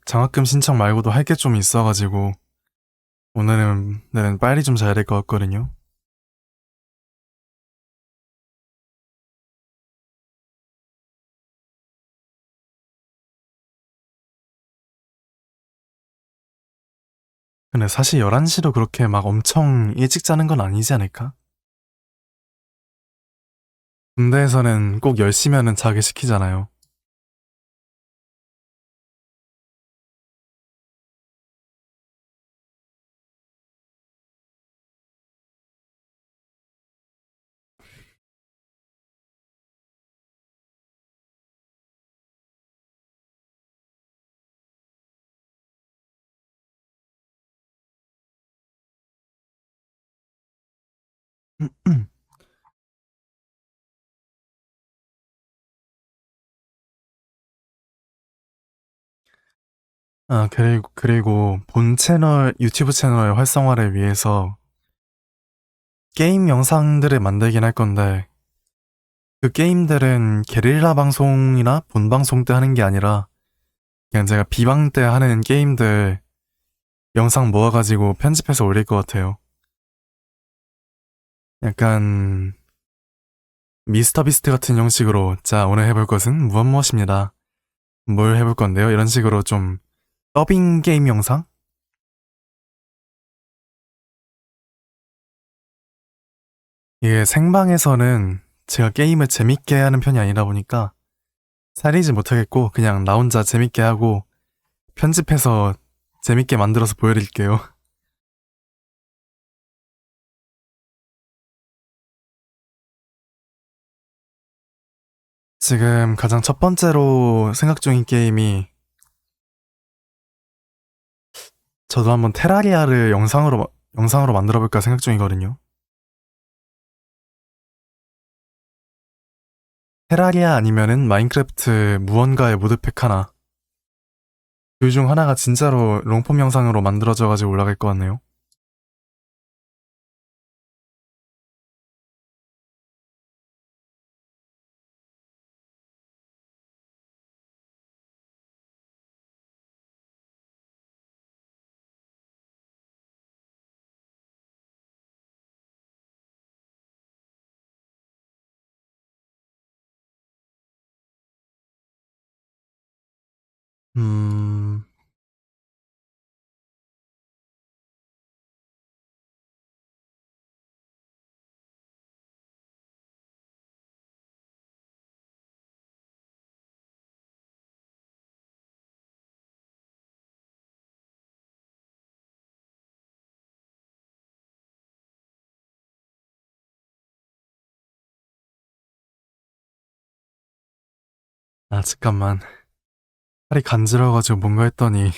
장학금 신청 말고도 할 게 좀 있어가지고, 오늘은 빨리 좀 자야 될 것 같거든요. 근데 사실 11시도 그렇게 막 엄청 일찍 자는 건 아니지 않을까? 군대에서는 꼭 10시면은 자게 시키잖아요. 아, 그리고 유튜브 채널 활성화를 위해서 게임 영상들을 만들긴 할 건데, 그 게임들은 게릴라 방송이나 본방송 때 하는 게 아니라, 그냥 제가 비방 때 하는 게임들 영상 모아가지고 편집해서 올릴 것 같아요. 약간, 미스터 비스트 같은 형식으로, 자, 오늘 해볼 것은 무엇무엇입니다. 뭘 해볼 건데요? 이런 식으로 좀, 더빙 게임 영상? 이게 생방에서는 제가 게임을 재밌게 하는 편이 아니다 보니까, 살리지 못하겠고, 그냥 나 혼자 재밌게 하고, 편집해서 재밌게 만들어서 보여드릴게요. 지금 가장 첫 번째로 생각 중인 게임이 저도 한번 테라리아를 영상으로 만들어볼까 생각 중이거든요. 테라리아 아니면은 마인크래프트 무언가의 모드팩 하나. 둘 중 하나가 진짜로 롱폼 영상으로 만들어져가지고 올라갈 것 같네요. 음, 아, 잠깐만. 팔이 간지러워가지고 뭔가 했더니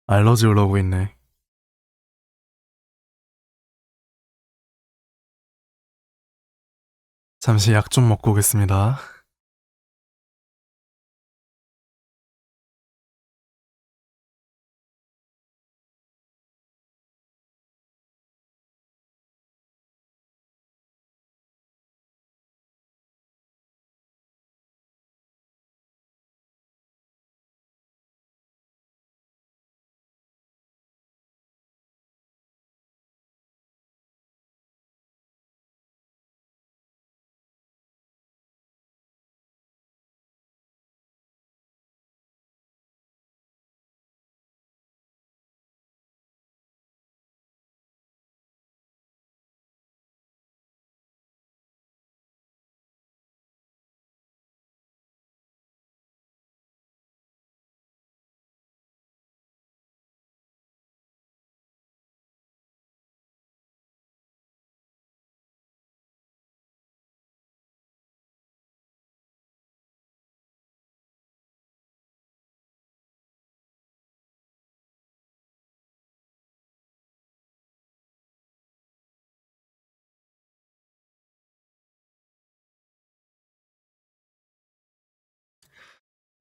알러지 올라오고 있네. 잠시 약 좀 먹고 오겠습니다.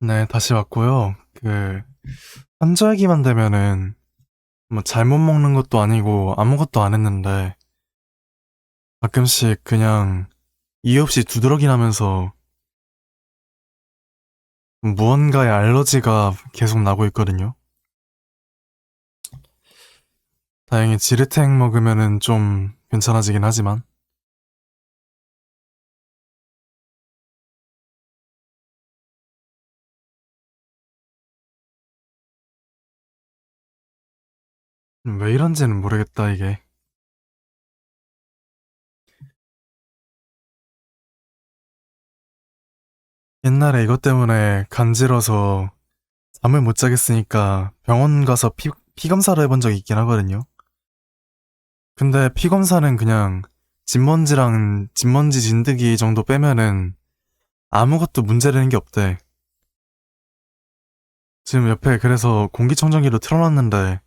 네, 다시 왔고요. 환절기만 되면은, 뭐, 잘못 먹는 것도 아니고, 아무것도 안 했는데, 가끔씩 그냥, 이유 없이 두드러기 나면서, 무언가의 알러지가 계속 나고 있거든요. 다행히 지르탱 먹으면은 좀 괜찮아지긴 하지만, 왜 이런지는 모르겠다, 이게. 옛날에 이것 때문에 간지러서 잠을 못 자겠으니까 병원 가서 피 검사를 해본 적이 있긴 하거든요. 근데 피 검사는 그냥 진먼지랑 진먼지 진드기 정도 빼면은 아무것도 문제되는 게 없대. 지금 옆에 그래서 공기청정기로 틀어놨는데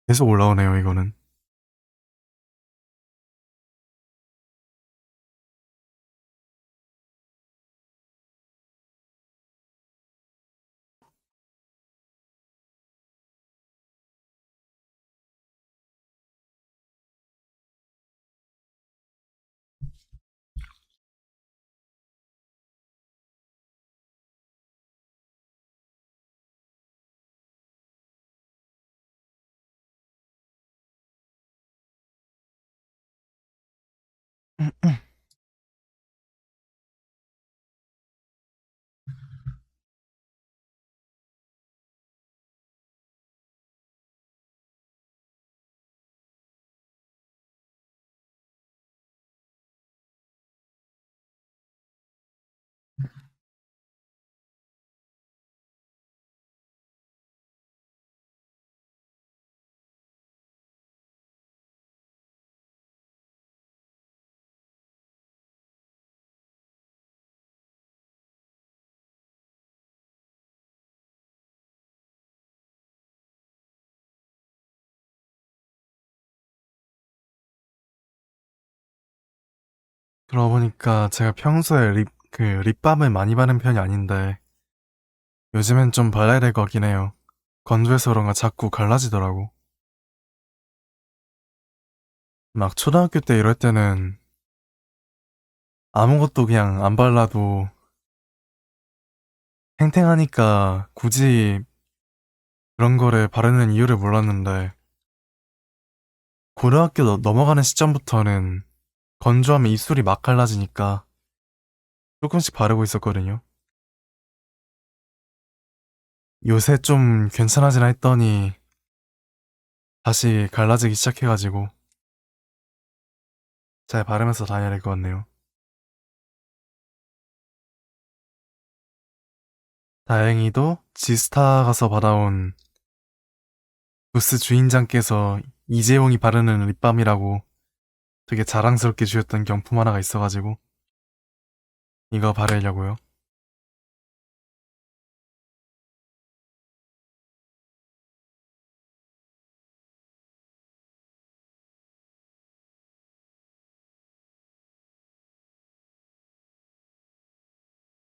계속 올라오네요, 이거는. 그러고 보니까 제가 평소에 립밤을 많이 바른 편이 아닌데 요즘엔 좀 발라야 될 것 같긴 해요. 건조해서 그런가 자꾸 갈라지더라고. 막 초등학교 때 이럴 때는 아무것도 그냥 안 발라도 탱탱하니까 굳이 그런 거를 바르는 이유를 몰랐는데 고등학교 넘어가는 시점부터는 건조하면 입술이 막 갈라지니까 조금씩 바르고 있었거든요. 요새 좀 괜찮아지나 했더니 다시 갈라지기 시작해가지고 잘 바르면서 다녀야 될 것 같네요. 다행히도 지스타 가서 받아온 부스 주인장께서 이재용이 바르는 립밤이라고 되게 자랑스럽게 주셨던 경품 하나가 있어가지고 이거 바르려고요.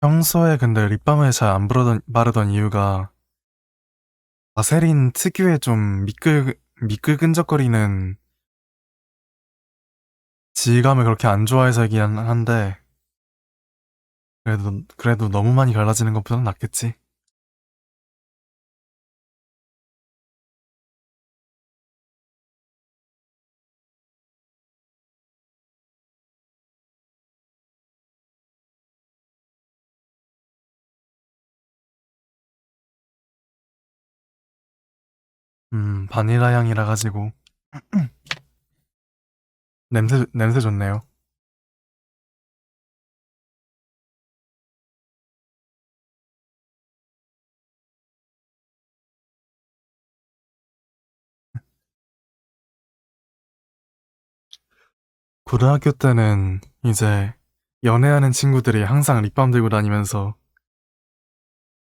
평소에 근데 립밤을 잘 안 바르던 이유가 바세린 특유의 좀 미끌끈적거리는 질감을 그렇게 안 좋아해서이긴 한데 그래도 너무 많이 갈라지는 것보단 낫겠지. 바닐라 향이라 가지고 냄새 좋네요. 고등학교 때는 이제 연애하는 친구들이 항상 립밤 들고 다니면서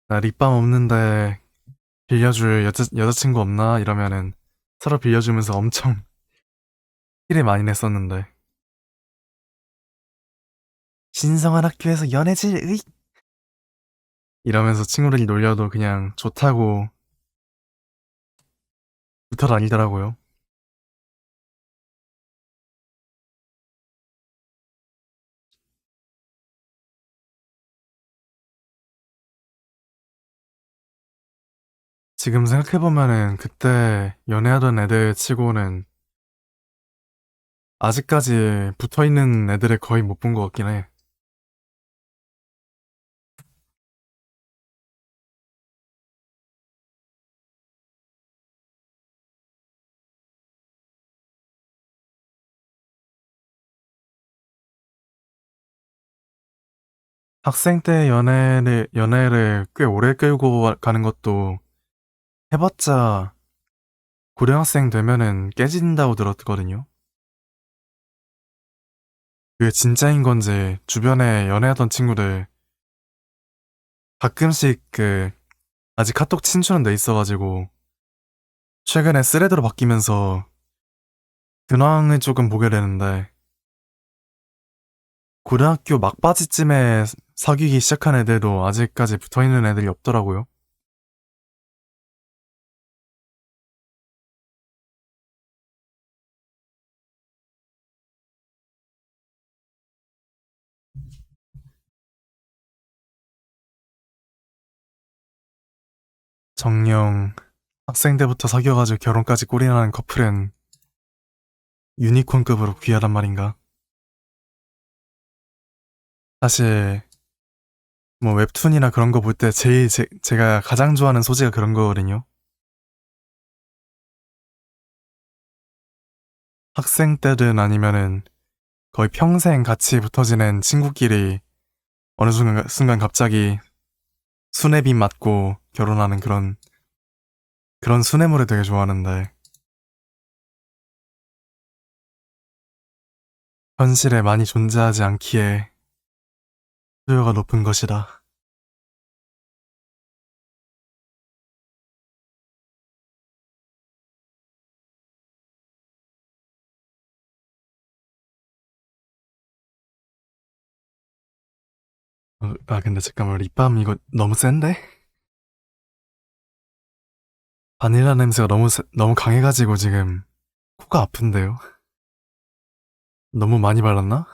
나 립밤 없는데 빌려줄 여자친구 없나? 이러면은 서로 빌려주면서 엄청 티를 많이 냈었는데 신성한 학교에서 연애질 으이 이러면서 친구들이 놀려도 그냥 좋다고 붙어 다니더라고요. 지금 생각해보면은 그때 연애하던 애들 치고는 아직까지 붙어있는 애들을 거의 못 본 것 같긴 해. 학생 때 연애를 꽤 오래 끌고 가는 것도 해봤자 고등학생 되면은 깨진다고 들었거든요. 그게 진짜인 건지 주변에 연애하던 친구들 가끔씩 아직 카톡 친추는 돼 있어가지고 최근에 스레드로 바뀌면서 근황을 조금 보게 되는데 고등학교 막바지쯤에 사귀기 시작한 애들도 아직까지 붙어있는 애들이 없더라고요. 정녕 학생 때부터 사귀어가지고 결혼까지 꼴이나는 커플은 유니콘급으로 귀하단 말인가. 사실 뭐 웹툰이나 그런 거 볼 때 제일 제가 가장 좋아하는 소재가 그런 거거든요. 학생 때든 아니면은 거의 평생 같이 붙어 지낸 친구끼리 어느 순간 갑자기 순애빈 맞고 결혼하는 그런 순애물을 되게 좋아하는데 현실에 많이 존재하지 않기에 수요가 높은 것이다. 근데 잠깐만 립밤 이거 너무 센데? 바닐라 냄새가 너무 강해가지고 지금 코가 아픈데요? 너무 많이 발랐나?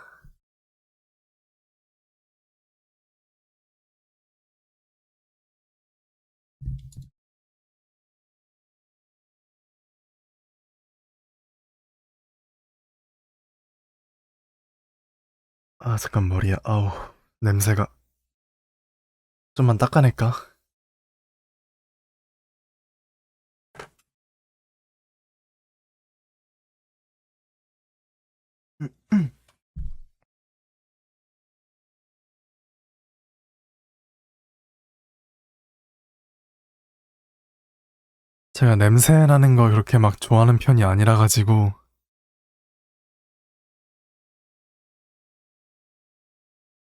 아 잠깐 머리야 아우 냄새가 좀만 닦아낼까? 제가 냄새 나는 걸 그렇게 막 좋아하는 편이 아니라 가지고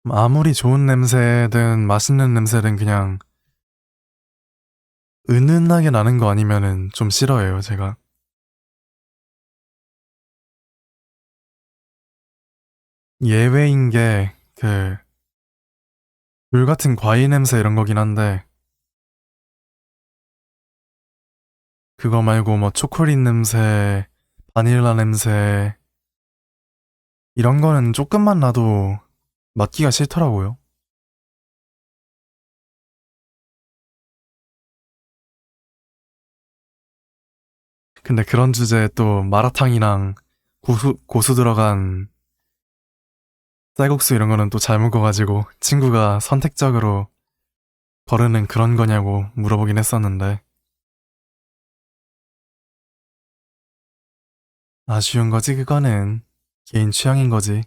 아무리 좋은 냄새든 맛있는 냄새든 그냥 은은하게 나는 거 아니면은 좀 싫어해요 제가. 예외인 게 물 같은 과일 냄새 이런 거긴 한데 그거 말고 뭐 초콜릿 냄새, 바닐라 냄새 이런 거는 조금만 나도 맡기가 싫더라고요. 근데 그런 주제에 또 마라탕이랑 고수 들어간 쌀국수 이런 거는 또 잘 먹어가지고 친구가 선택적으로 거르는 그런 거냐고 물어보긴 했었는데 아쉬운 거지 그거는 개인 취향인 거지.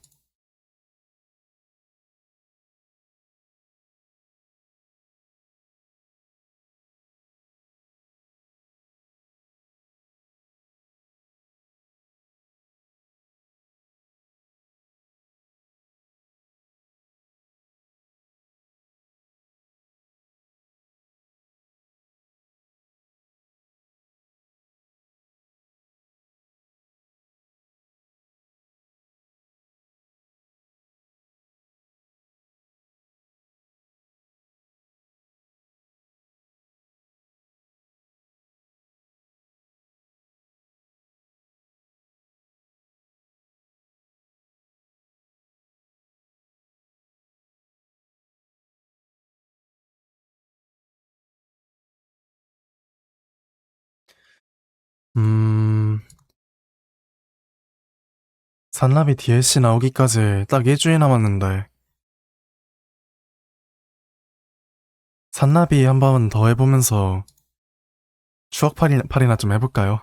음, 산나비 DLC 나오기까지 딱 일주일 남았는데, 산나비 한 번 더 해보면서 추억팔이나 좀 해볼까요?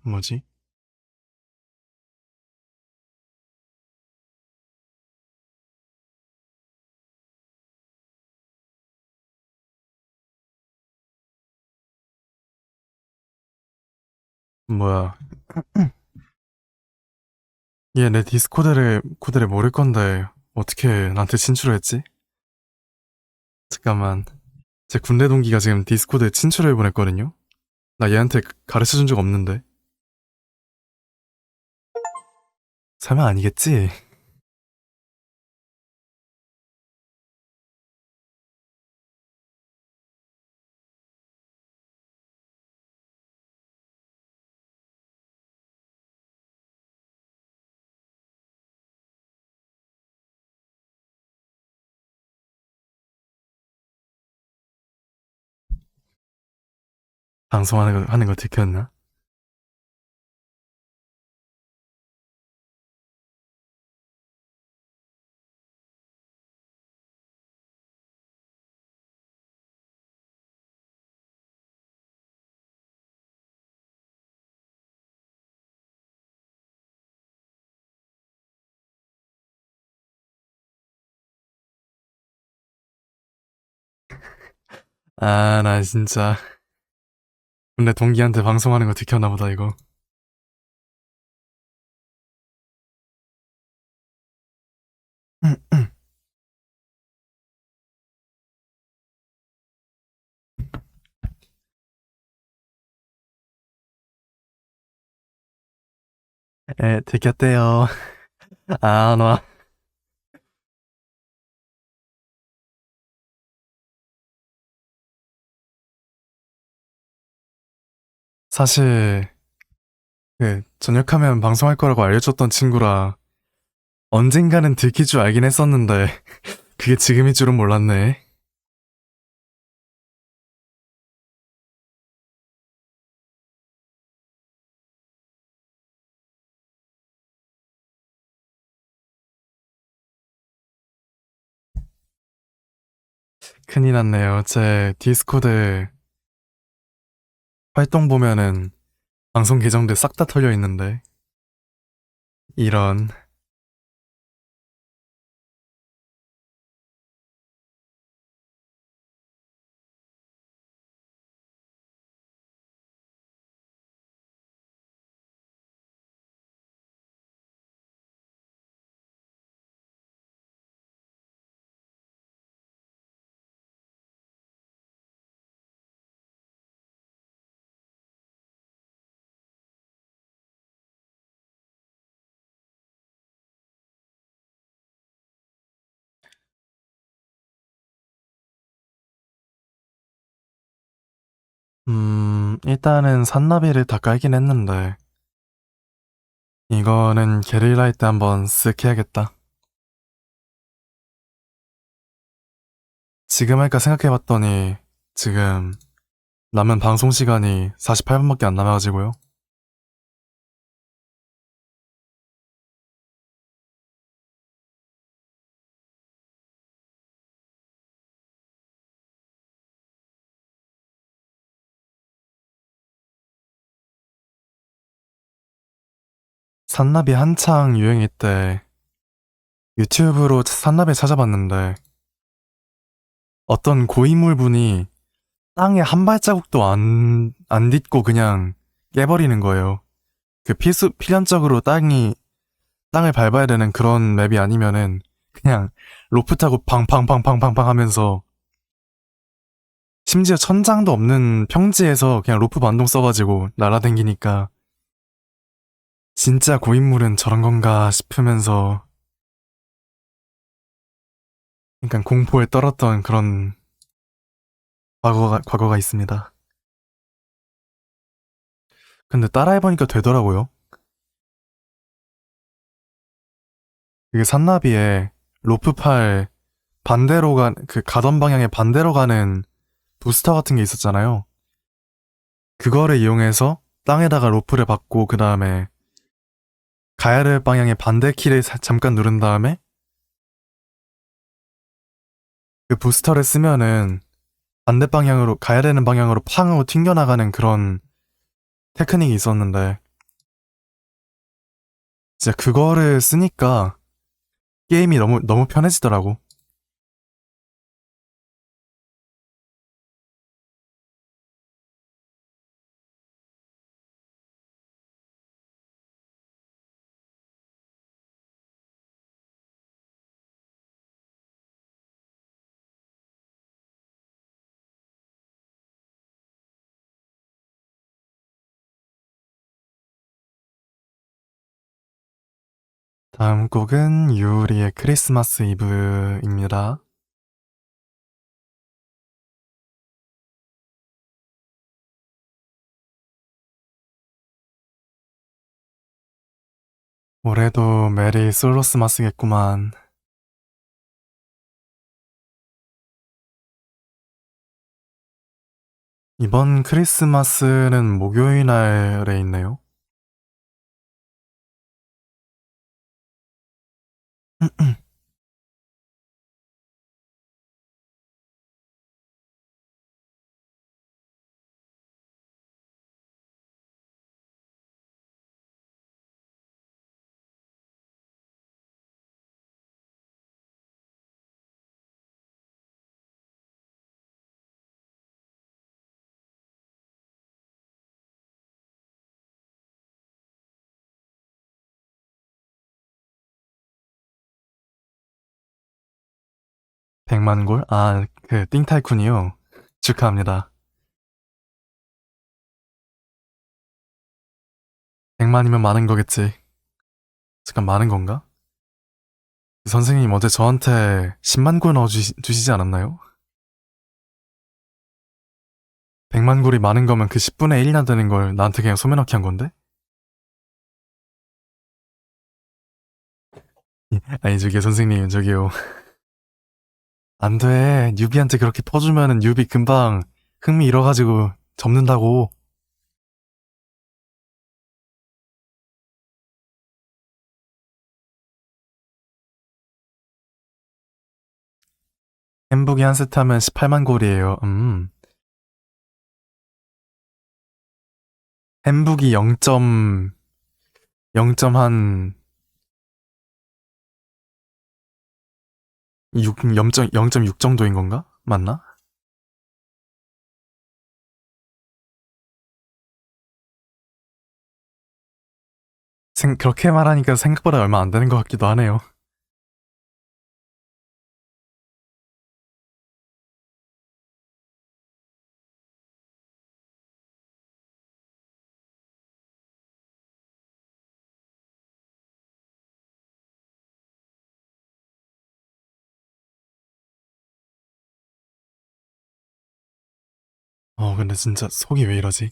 뭐지? 뭐야. 얘 내 코드를 모를 건데, 어떻게 나한테 친출을 했지? 잠깐만. 제 군대 동기가 지금 디스코드에 친출을 보냈거든요? 나 얘한테 가르쳐 준 적 없는데. 설마 아니겠지? 하는 거 들켰나? 아, 나 진짜. 군대 동기한테 방송하는 거 들켰나 보다, 이거. 에, 들켰대요. 아, 나. 사실, 전역하면 방송할 거라고 알려줬던 친구라 언젠가는 들킬 줄 알긴 했었는데, 그게 지금일 줄은 몰랐네. 큰일 났네요. 제 디스코드 활동 보면은 방송 계정들 싹 다 털려 있는데. 이런. 일단은 산나비를 다 깔긴 했는데, 이거는 게릴라일 때 한번 쓱 해야겠다. 지금 할까 생각해봤더니, 지금 남은 방송 시간이 48분밖에 안 남아가지고요. 산나비 한창 유행일 때 유튜브로 산나비 찾아봤는데 어떤 고인물 분이 땅에 한 발자국도 안 딛고 그냥 깨버리는 거예요. 필연적으로 땅을 밟아야 되는 그런 맵이 아니면은 그냥 로프 타고 팡팡팡팡팡팡 하면서 심지어 천장도 없는 평지에서 그냥 로프 반동 써가지고 날아댕기니까 진짜 고인물은 저런 건가 싶으면서 그러니까 공포에 떨었던 그런 과거가 있습니다. 근데 따라해보니까 되더라고요. 그게 산나비에 로프팔 반대로 가던 방향에 반대로 가는 부스터 같은 게 있었잖아요. 그거를 이용해서 땅에다가 로프를 박고 그 다음에 가야 될 방향의 반대 키를 잠깐 누른 다음에 그 부스터를 쓰면은 반대 방향으로 가야 되는 방향으로 팡 하고 튕겨나가는 그런 테크닉이 있었는데 진짜 그거를 쓰니까 게임이 너무 편해지더라고. 다음 곡은 유리의 크리스마스 이브입니다. 올해도 메리 솔로스마스겠구만. 이번 크리스마스는 목요일 날에 있네요. 백만 골? 아, 그 띵타이쿤이요. 축하합니다. 100만이면 많은 거겠지. 잠깐 많은 건가? 선생님 어제 저한테 10만 골 넣어주시지 않았나요? 100만 골이 많은 거면 그 10분의 1이나 되는 걸 나한테 그냥 소매넣기 한 건데? 아니 저기요 선생님 저기요. 안 돼. 뉴비한테 그렇게 퍼주면은 뉴비 금방 흥미 잃어가지고 접는다고. 햄북이 한 세트 하면 18만 골이에요. 햄북이 0점 한 0.6 정도인 건가? 맞나? 그렇게 말하니까 생각보다 얼마 안 되는 것 같기도 하네요. 근데 진짜 속이 왜 이러지?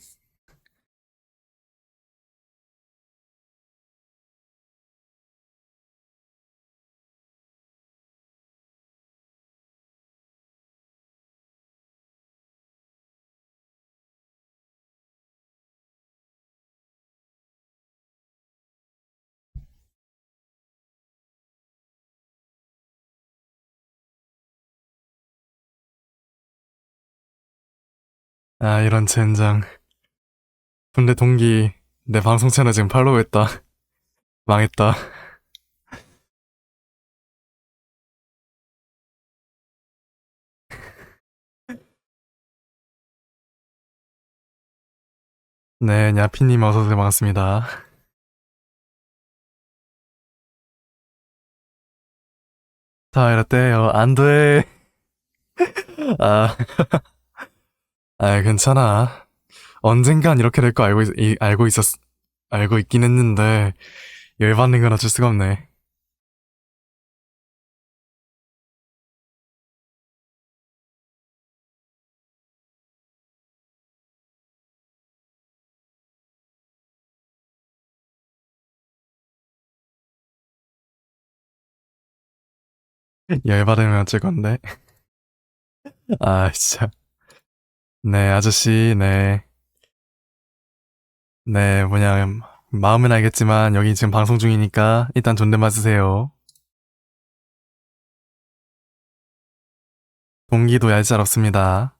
아, 이런 젠장. 군대 동기, 내 방송 채널 지금 팔로우했다. 망했다. 네, 야피님 어서오세요. 반갑습니다. 다 이랬대요. 안 돼. 아, 괜찮아. 언젠간 이렇게 될 거 알고 있긴 했는데, 열받는 건 어쩔 수가 없네. 열받으면 어쩔 건데. 아, 진짜. 네, 아저씨, 네. 네, 뭐냐, 마음은 알겠지만, 여기 지금 방송 중이니까, 일단 존댓말 쓰세요. 동기도 얄짤없습니다.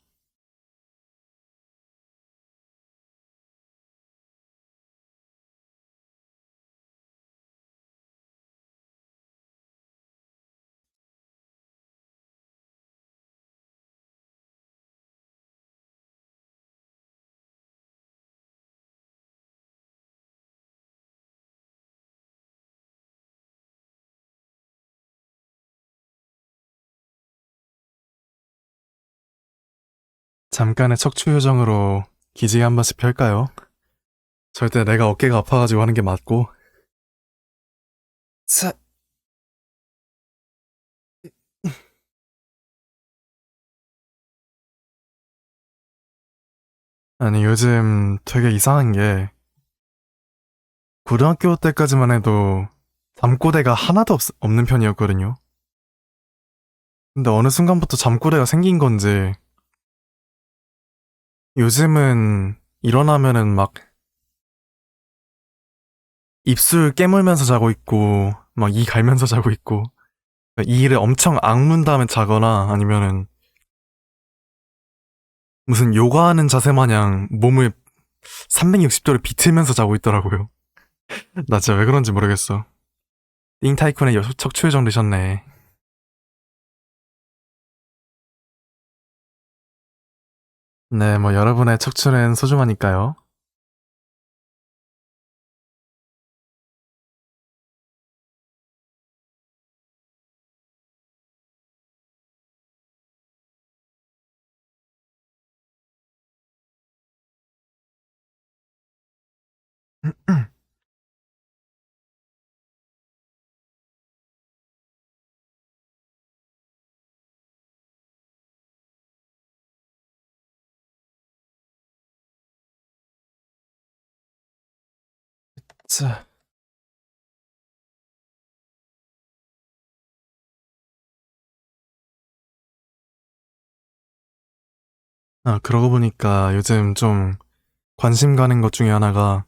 잠깐의 척추 요정으로 기지개 한 번씩 펼까요? 절대 내가 어깨가 아파가지고 하는 게 맞고. 차, 아니, 요즘 되게 이상한 게, 고등학교 때까지만 해도 잠꼬대가 하나도 없는 편이었거든요. 근데 어느 순간부터 잠꼬대가 생긴 건지, 요즘은 일어나면은 막 입술 깨물면서 자고 있고, 막 이 갈면서 자고 있고, 이를 엄청 악문 다음에 자거나 아니면은 무슨 요가하는 자세 마냥 몸을 360도를 비틀면서 자고 있더라고요. 나 진짜 왜 그런지 모르겠어. 띵타이쿤의 척추요정 되셨네. 네, 뭐 여러분의 척추는 소중하니까요. 자, 아, 그러고 보니까 요즘 좀 관심 가는 것 중에 하나가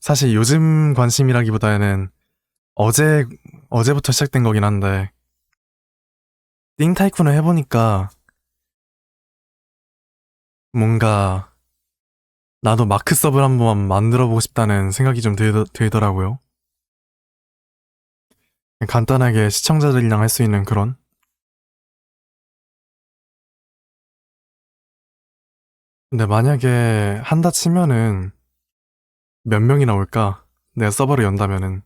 사실 요즘 관심이라기보다는 어제, 어제부터 시작된 거긴 한데, 띵타이쿤을 해보니까 뭔가 나도 마크 서브를 한번 만들어보고 싶다는 생각이 좀 들더라고요. 간단하게 시청자들이랑 할 수 있는 그런? 근데 만약에 한다 치면은 몇 명이 나올까? 내가 서버를 연다면은.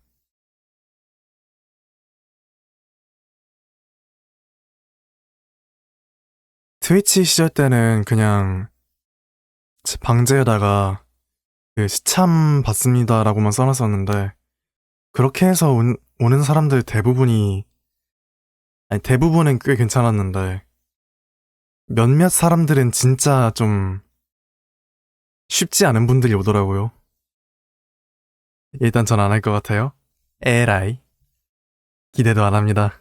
트위치 시절 때는 그냥 방제에다가 시참 받습니다라고만 써놨었는데, 그렇게 해서 오는 사람들 대부분이, 아니, 대부분은 꽤 괜찮았는데, 몇몇 사람들은 진짜 좀 쉽지 않은 분들이 오더라고요. 일단 전 안 할 것 같아요. 에라이. 기대도 안 합니다.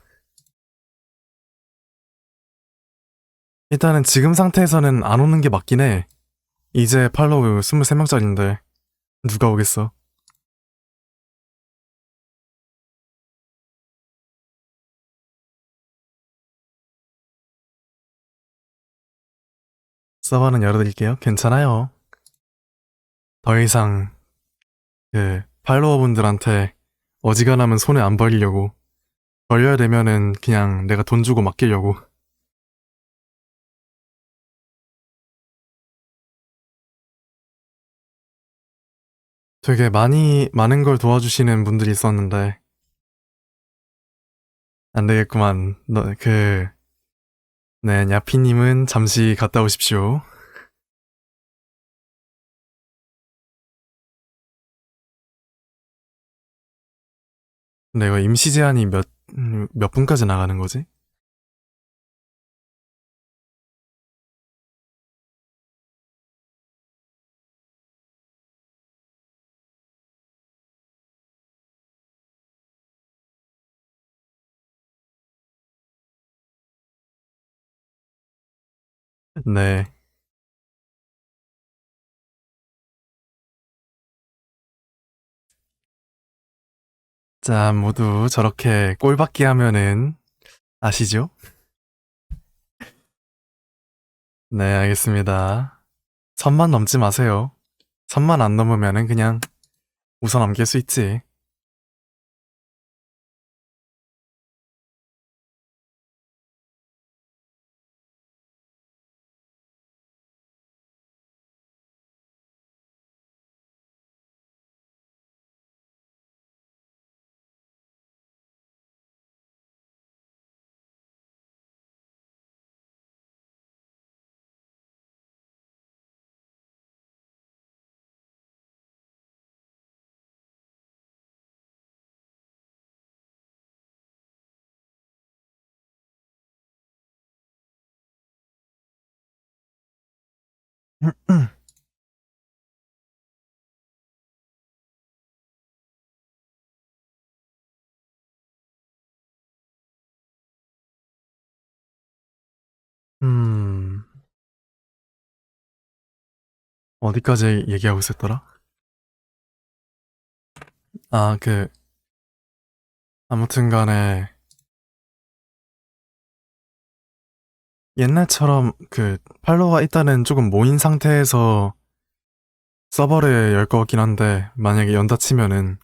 일단은 지금 상태에서는 안 오는 게 맞긴 해. 이제 팔로우 23명짜리인데, 누가 오겠어? 서버는 열어드릴게요. 괜찮아요. 더 이상, 팔로워분들한테 어지간하면 손에 안 벌리려고. 벌려야 되면은 그냥 내가 돈 주고 맡기려고. 되게 많은 걸 도와주시는 분들이 있었는데, 안 되겠구만. 네, 야피님은 잠시 갔다 오십시오. 근데 이거 임시 제한이 몇 분까지 나가는 거지? 네. 자, 모두 저렇게 꼴받기 하면은 아시죠? 네, 알겠습니다. 선만 넘지 마세요. 선만 안 넘으면은 그냥 웃어 넘길 수 있지. 음, 어디까지 얘기하고 있었더라? 아, 아무튼 간에 옛날처럼 팔로워가 일단은 조금 모인 상태에서 서버를 열 것 같긴 한데, 만약에 연다 치면은,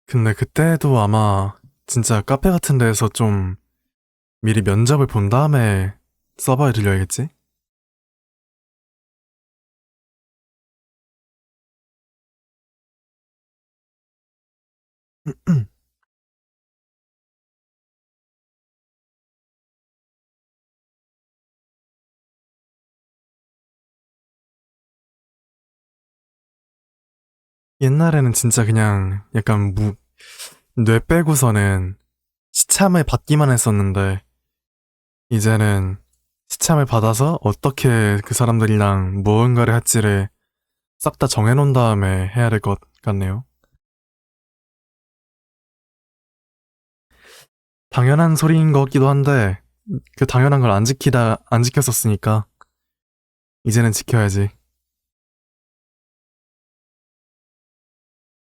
근데 그때도 아마 진짜 카페 같은 데에서 좀 미리 면접을 본 다음에 서버에 들려야겠지? 옛날에는 진짜 그냥 약간 뇌 빼고서는 시참을 받기만 했었는데, 이제는 시참을 받아서 어떻게 그 사람들이랑 무언가를 할지를 싹 다 정해놓은 다음에 해야 될 것 같네요. 당연한 소리인 것 같기도 한데, 그 당연한 걸 안 지켰었으니까, 이제는 지켜야지.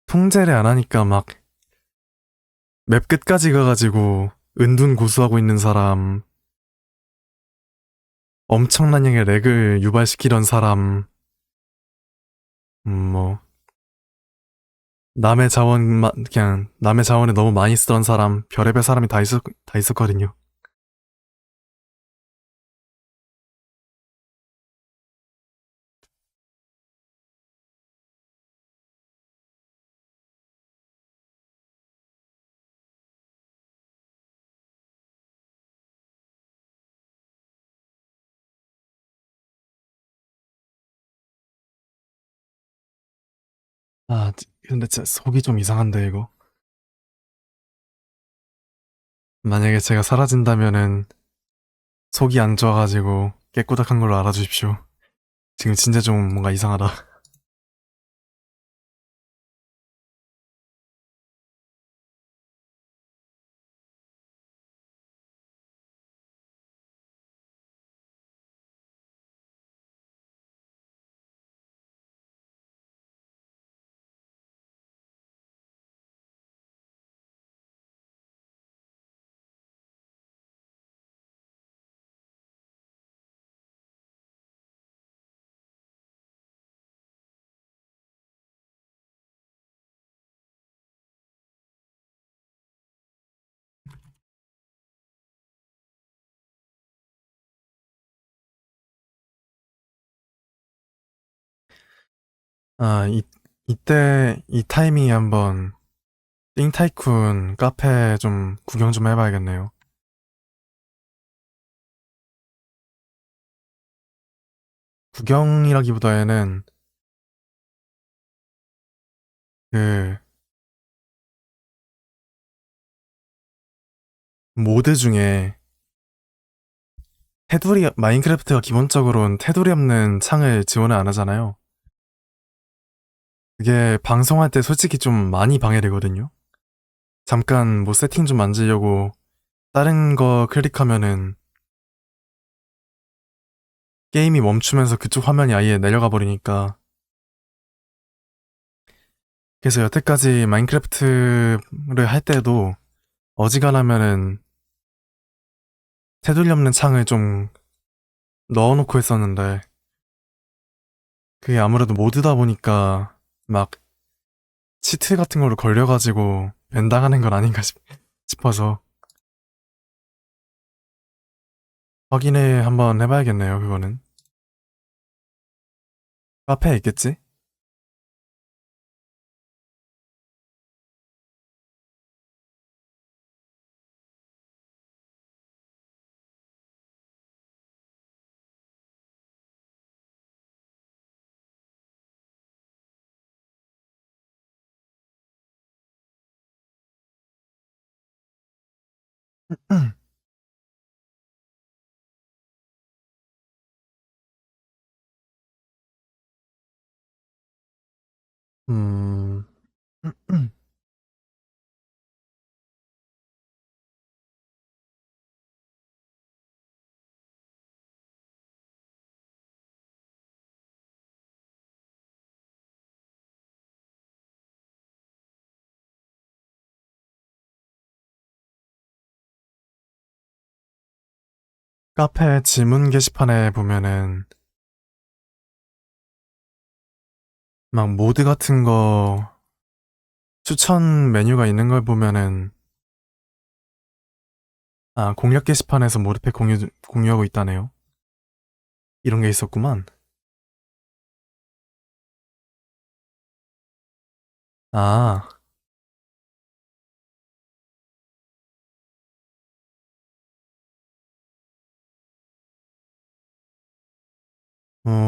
통제를 안 하니까 막 맵 끝까지 가가지고 은둔 고수하고 있는 사람, 엄청난 양의 렉을 유발시키던 사람, 뭐, 그냥 남의 자원을 너무 많이 쓰던 사람, 별의별 사람이 다 있었거든요. 아, 근데 진짜 속이 좀 이상한데, 이거. 만약에 제가 사라진다면은 속이 안 좋아가지고 깨꼬닥한 걸로 알아주십시오. 지금 진짜 좀 뭔가 이상하다. 아, 이때, 이 타이밍에 한번 띵타이쿤 카페 좀 구경 좀 해봐야겠네요. 구경이라기보다에는 그 모드 중에 마인크래프트가 기본적으로는 테두리 없는 창을 지원을 안 하잖아요. 그게 방송할 때 솔직히 좀 많이 방해되거든요. 잠깐 뭐 세팅 좀 만지려고 다른 거 클릭하면은 게임이 멈추면서 그쪽 화면이 아예 내려가 버리니까. 그래서 여태까지 마인크래프트를 할 때도 어지간하면은 테두리 없는 창을 좀 넣어놓고 했었는데, 그게 아무래도 모드다 보니까 막 치트 같은 걸로 걸려가지고 벤당하는 건 아닌가 싶어서 확인해 한번 해봐야겠네요, 그거는. 카페에 있겠지? 음, 카페 지문 게시판에 보면은 막 모드 같은 거 추천 메뉴가 있는 걸 보면은, 아, 공략 게시판에서 모드팩 공유하고 있다네요. 이런 게 있었구만. 아,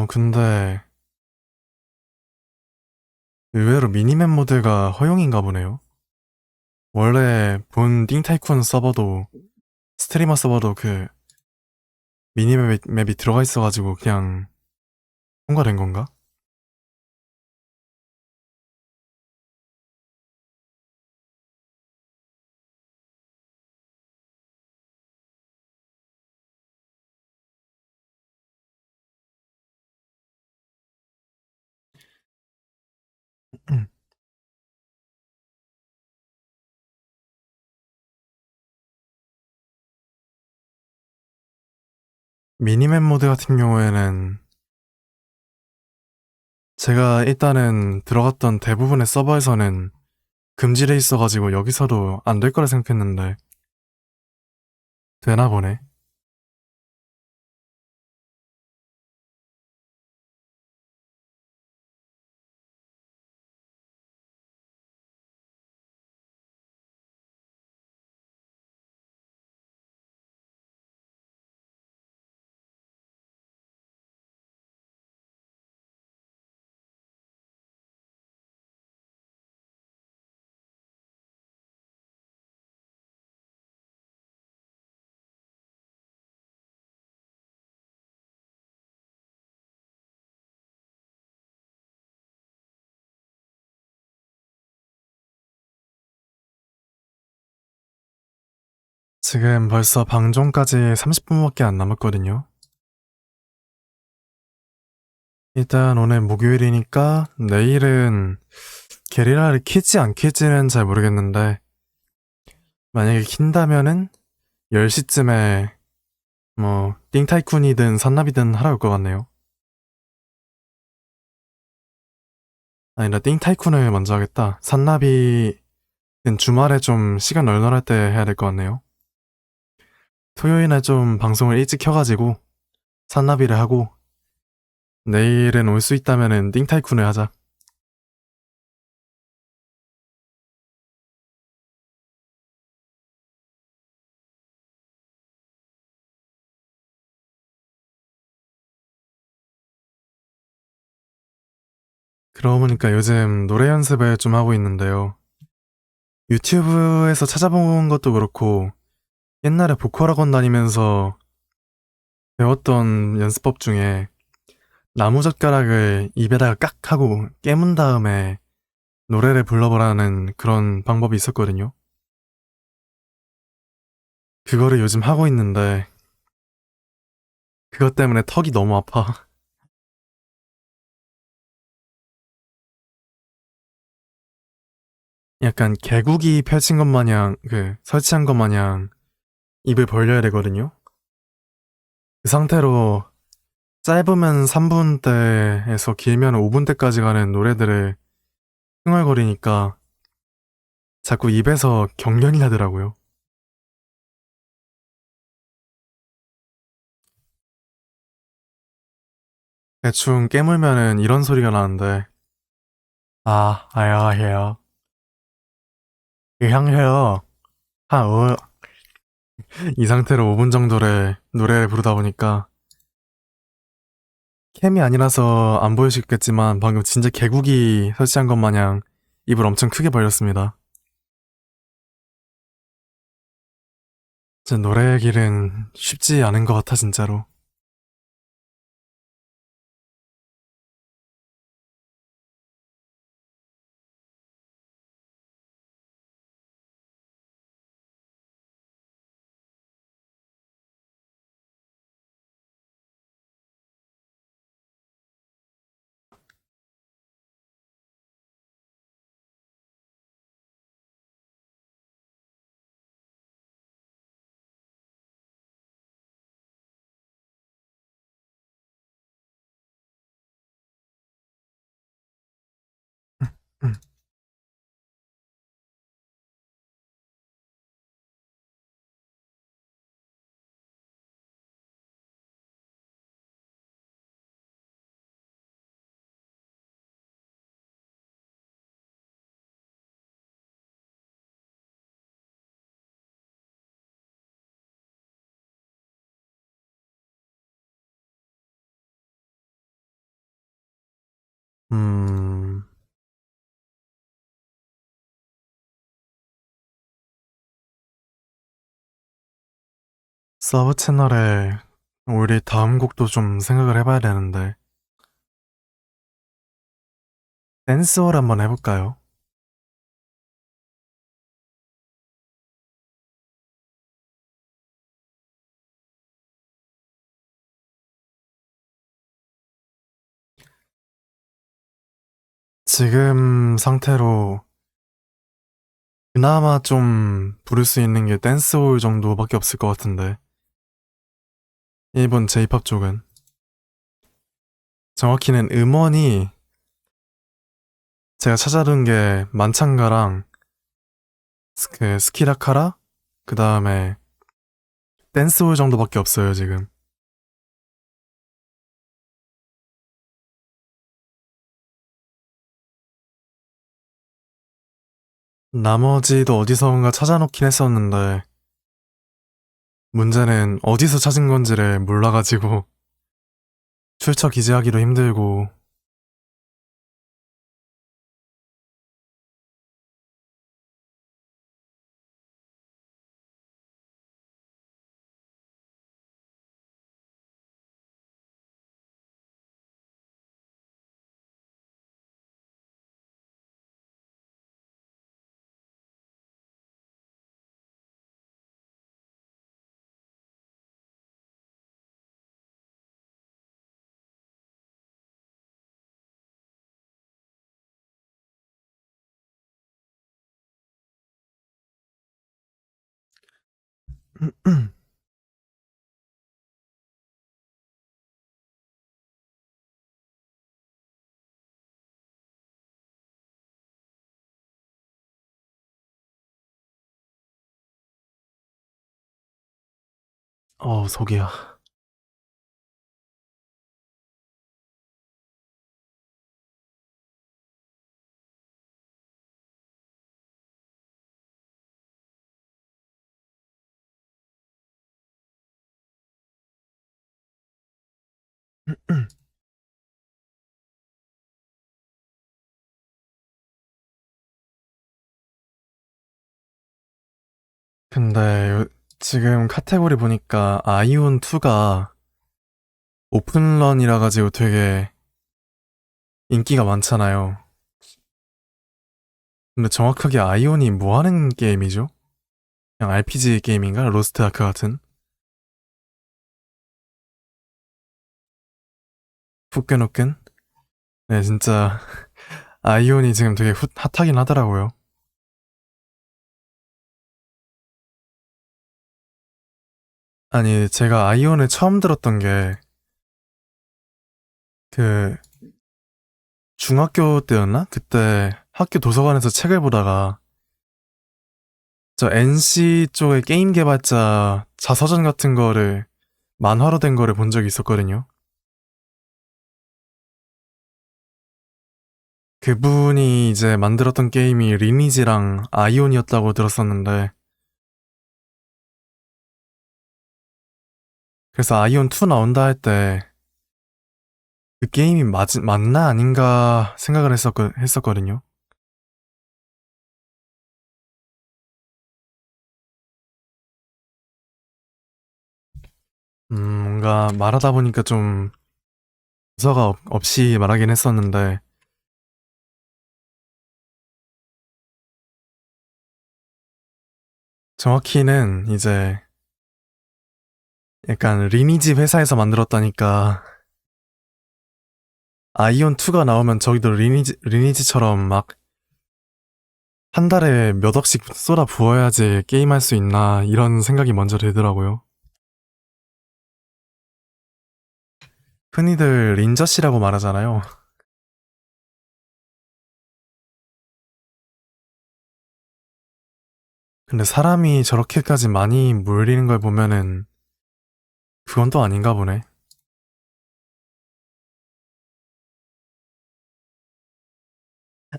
근데 의외로 미니맵 모드가 허용인가 보네요. 원래 본 띵타이쿤 서버도, 스트리머 서버도 그 미니맵이 들어가 있어가지고 그냥 통과된 건가? 미니맵 모드 같은 경우에는 제가 일단은 들어갔던 대부분의 서버에서는 금지돼 있어가지고 여기서도 안 될 거라 생각했는데 되나 보네. 지금 벌써 방종까지 30분밖에 안 남았거든요. 일단 오늘 목요일이니까 내일은 게리라를 키지 안 킬지는 잘 모르겠는데, 만약에 킨다면은 10시쯤에 뭐 띵타이쿤이든 산나비든 하러 올 것 같네요. 아니, 나 띵타이쿤을 먼저 하겠다. 산나비는 주말에 좀 시간 널널할 때 해야 될 것 같네요. 토요일에 좀 방송을 일찍 켜가지고 산나비를 하고, 내일은 올 수 있다면은 띵타이쿤을 하자. 그러고 보니까 요즘 노래 연습을 좀 하고 있는데요. 유튜브에서 찾아본 것도 그렇고 옛날에 보컬 학원 다니면서 배웠던 연습법 중에 나무젓가락을 입에다가 깍 하고 깨문 다음에 노래를 불러보라는 그런 방법이 있었거든요. 그거를 요즘 하고 있는데, 그것 때문에 턱이 너무 아파. 약간 개구기 펼친 것 마냥, 설치한 것 마냥 입을 벌려야 되거든요? 그 상태로 짧으면 3분대에서 길면 5분대까지 가는 노래들을 흥얼거리니까 자꾸 입에서 경련이 나더라고요. 대충 깨물면은 이런 소리가 나는데, 아야, 해요. 이 상태로 이 상태로 5분 정도를 노래를 부르다 보니까 캠이 아니라서 안 보이시겠지만 방금 진짜 개구기 설치한 것 마냥 입을 엄청 크게 벌렸습니다. 진짜 노래 길은 쉽지 않은 것 같아 진짜로. 음, 서브 채널에 우리 다음 곡도 좀 생각을 해봐야 되는데 댄스홀 한번 해볼까요? 지금 상태로 그나마 좀 부를 수 있는 게 댄스홀 정도밖에 없을 것 같은데 일본 제이팝 쪽은 정확히는 음원이 제가 찾아둔 게 만찬가랑 스키라카라 그 다음에 댄스홀 정도밖에 없어요 지금. 나머지도 어디선가 찾아놓긴 했었는데 문제는 어디서 찾은 건지를 몰라가지고 출처 기재하기도 힘들고. 속이야. 근데 지금 카테고리 보니까 아이온2가 오픈런이라 가지고 되게 인기가 많잖아요. 근데 정확하게 아이온이 뭐 하는 게임이죠? 그냥 RPG 게임인가? 로스트 아크 같은? 후끈후끈? 네, 진짜 아이온이 지금 되게 핫하긴 하더라고요. 아니, 제가 아이온을 처음 들었던 게 그 중학교 때였나? 그때 학교 도서관에서 책을 보다가 저 NC 쪽의 게임 개발자 자서전 같은 거를 만화로 된 거를 본 적이 있었거든요. 그분이 이제 만들었던 게임이 리니지랑 아이온이었다고 들었었는데, 그래서 아이온 2 나온다 할 때 그 게임이 맞나 아닌가 생각을 했었거든요. 뭔가 말하다 보니까 좀 부서가 없이 말하긴 했었는데, 정확히는 이제 약간 리니지 회사에서 만들었다니까, 아이온 2가 나오면 저기도 리니지처럼 막 한 달에 몇 억씩 쏟아 부어야지 게임할 수 있나 이런 생각이 먼저 들더라고요. 흔히들 린저씨라고 말하잖아요. 근데 사람이 저렇게까지 많이 몰리는 걸 보면은 그건 또 아닌가 보네.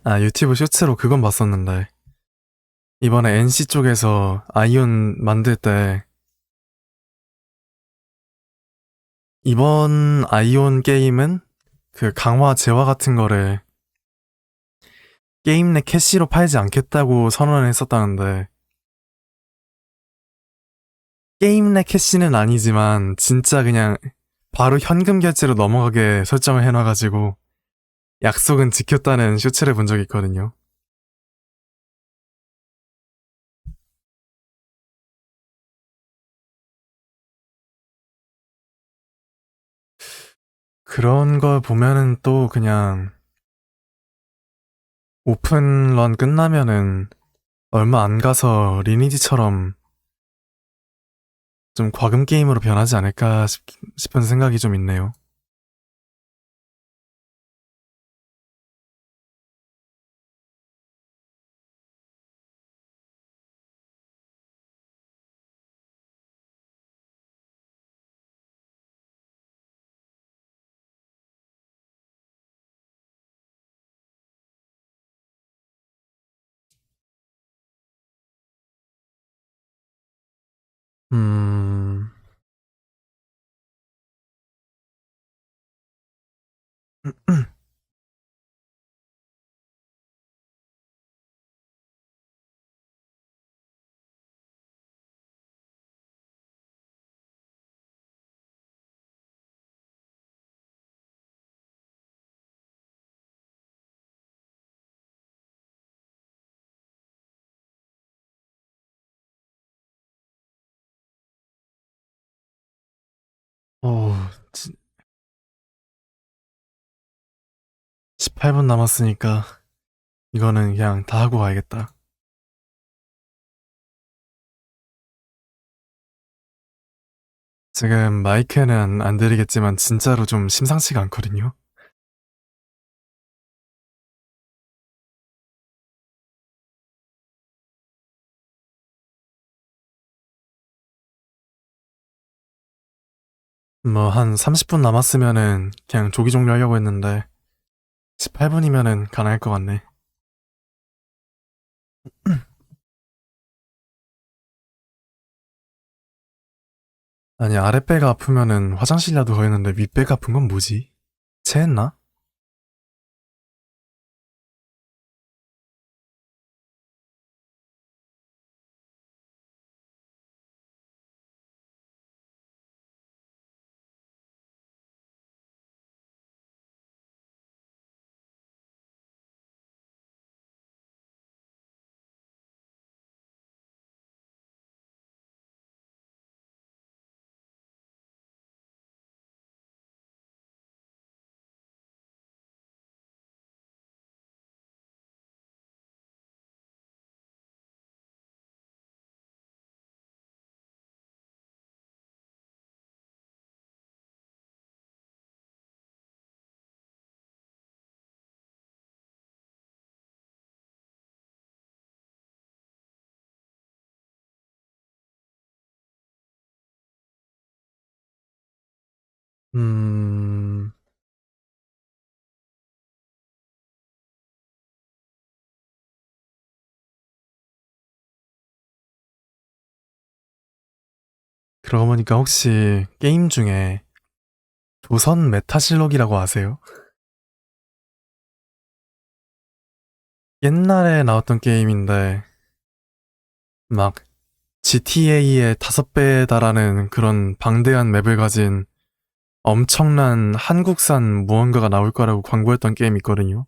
아, 유튜브 쇼츠로 그건 봤었는데. 이번에 NC 쪽에서 아이온 만들 때 이번 아이온 게임은 그 강화 재화 같은 거를 게임 내 캐시로 팔지 않겠다고 선언을 했었다는데 게임 내 캐시는 아니지만 진짜 그냥 바로 현금 결제로 넘어가게 설정을 해놔가지고 약속은 지켰다는 쇼츠를 본 적이 있거든요. 그런 걸 보면은 또 그냥 오픈런 끝나면은 얼마 안 가서 리니지처럼 좀 과금 게임으로 변하지 않을까 싶은 생각이 좀 있네요. 음, 오, 18분 남았으니까 이거는 그냥 다 하고 가야겠다. 지금 마이크는 안 드리겠지만 진짜로 좀 심상치가 않거든요. 뭐 한 30분 남았으면은 그냥 조기 종료하려고 했는데 18분이면은 가능할 것 같네. 아니 아랫배가 아프면은 화장실이라도 가겠는데 윗배가 아픈 건 뭐지? 체했나? 음, 그러고 보니까 혹시 게임 중에 조선 메타실록이라고 아세요? 옛날에 나왔던 게임인데, 막 GTA의 5배에 달하는 그런 방대한 맵을 가진 엄청난 한국산 무언가가 나올 거라고 광고했던 게임이 있거든요.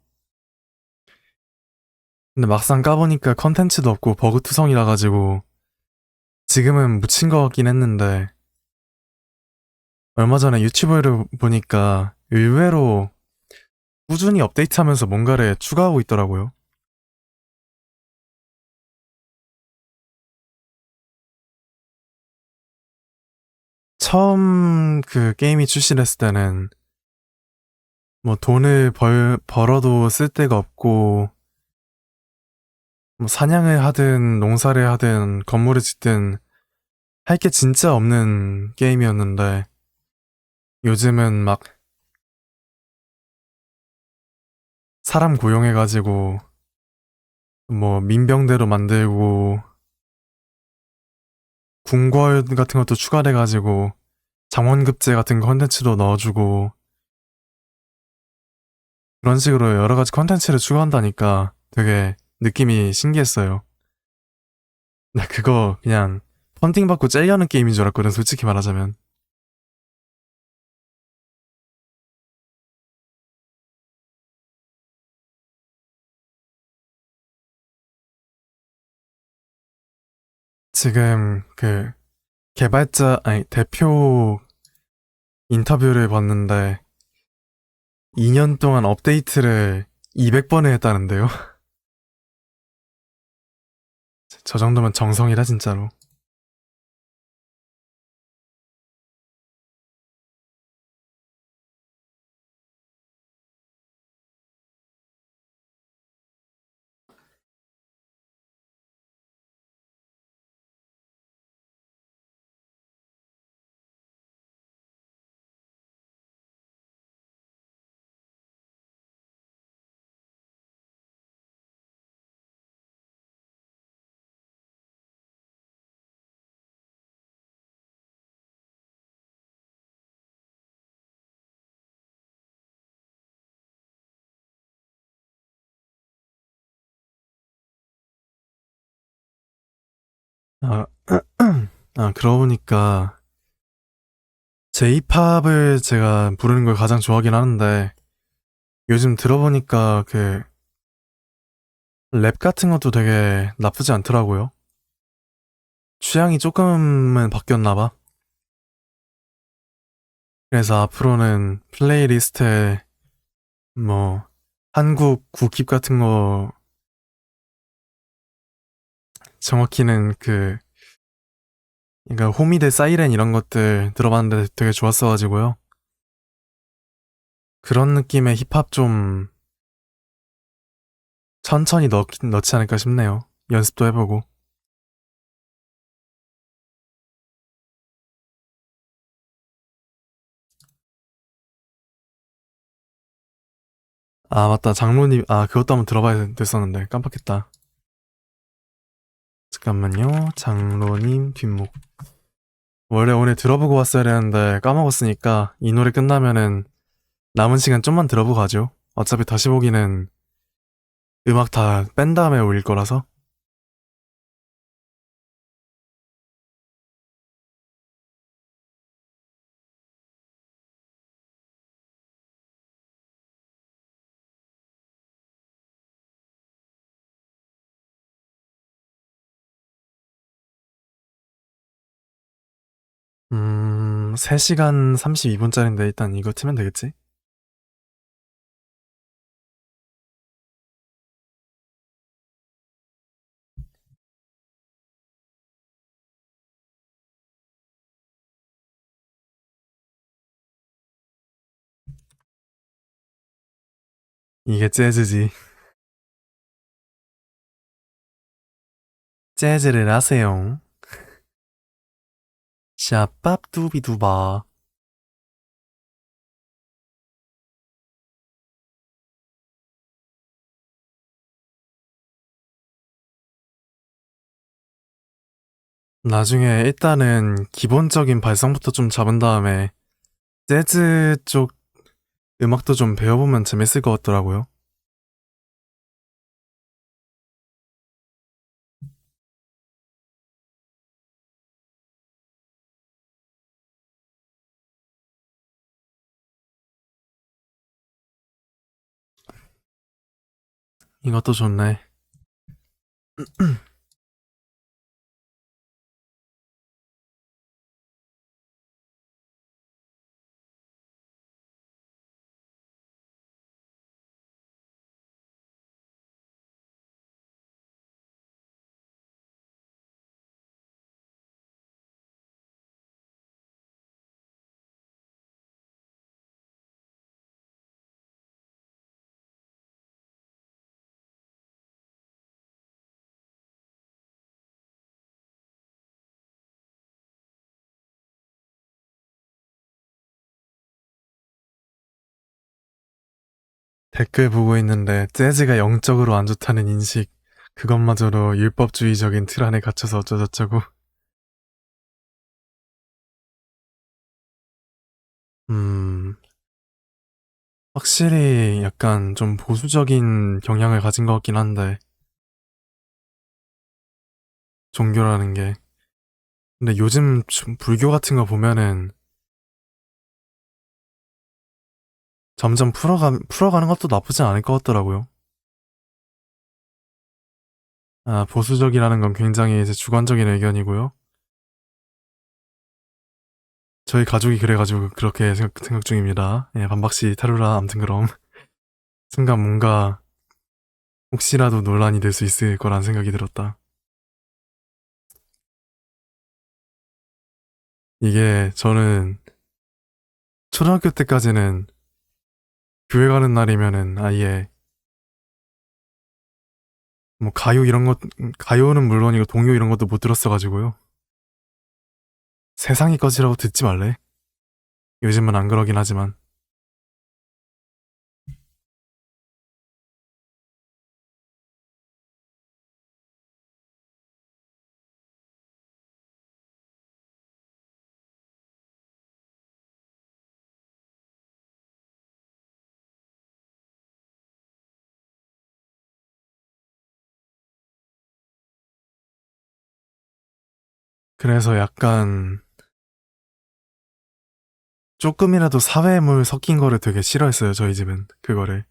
근데 막상 까보니까 컨텐츠도 없고 버그투성이라 가지고 지금은 묻힌 것 같긴 했는데 얼마 전에 유튜브를 보니까 의외로 꾸준히 업데이트하면서 뭔가를 추가하고 있더라고요. 처음 그 게임이 출시됐을 때는 뭐 돈을 벌어도 쓸 데가 없고 뭐 사냥을 하든 농사를 하든 건물을 짓든 할 게 진짜 없는 게임이었는데 요즘은 막 사람 고용해가지고 뭐 민병대로 만들고 궁궐 같은 것도 추가돼가지고 장원급제 같은 컨텐츠도 넣어주고 그런 식으로 여러 가지 컨텐츠를 추가한다니까 되게 느낌이 신기했어요. 나 그거 그냥 펀딩 받고 째려는 게임인 줄 알았거든, 솔직히 말하자면. 지금 그 개발자, 아니, 대표 인터뷰를 봤는데 2년 동안 업데이트를 200번을 했다는데요. 저 정도면 정성이다, 진짜로. 아, 그러고 보니까 J-팝을 제가 부르는 걸 가장 좋아하긴 하는데 요즘 들어보니까 그 랩 같은 것도 되게 나쁘지 않더라고요. 취향이 조금은 바뀌었나 봐. 그래서 앞으로는 플레이리스트에 뭐 한국 국힙 같은 거 정확히는 그 그러니까 호미대 사이렌 이런 것들 들어봤는데 되게 좋았어가지고요. 그런 느낌의 힙합 좀 천천히 넣지 않을까 싶네요. 연습도 해보고. 아, 맞다. 장로님, 그것도 한번 들어봐야 됐었는데. 깜빡했다. 잠깐만요. 장로님 뒷목. 원래 오늘 들어보고 왔어야 되는데 까먹었으니까 이 노래 끝나면은 남은 시간 좀만 들어보고 가죠. 어차피 다시 보기는 음악 다 뺀 다음에 올릴 거라서. 3시간 32분짜리인데 일단 이거 트면 되겠지? 이게 재즈지. 재즈를 하세요. 샤밥두비두바. 나중에 일단은 기본적인 발성부터 좀 잡은 다음에 재즈 쪽 음악도 좀 배워보면 재밌을 것 같더라고요. 이것도 좋네. 댓글 보고 있는데 재즈가 영적으로 안 좋다는 인식, 그것마저도 율법주의적인 틀 안에 갇혀서 어쩌저쩌고. 음, 확실히 약간 좀 보수적인 경향을 가진 것 같긴 한데, 종교라는 게. 근데 요즘 불교 같은 거 보면은 점점 풀어가는 것도 나쁘지 않을 것 같더라고요. 아, 보수적이라는 건 굉장히 이제 주관적인 의견이고요. 저희 가족이 그래가지고 그렇게 생각 중입니다. 예, 반박시 타루라, 암튼 그럼. 순간 뭔가 혹시라도 논란이 될 수 있을 거란 생각이 들었다. 이게 저는 초등학교 때까지는 교회 가는 날이면은 아예 뭐 가요는 물론이고 동요 이런 것도 못 들었어가지고요. 세상이 꺼지라고 듣지 말래. 요즘은 안 그러긴 하지만. 그래서 약간 조금이라도 사회물 섞인 거를 되게 싫어했어요, 저희 집은. 그거를.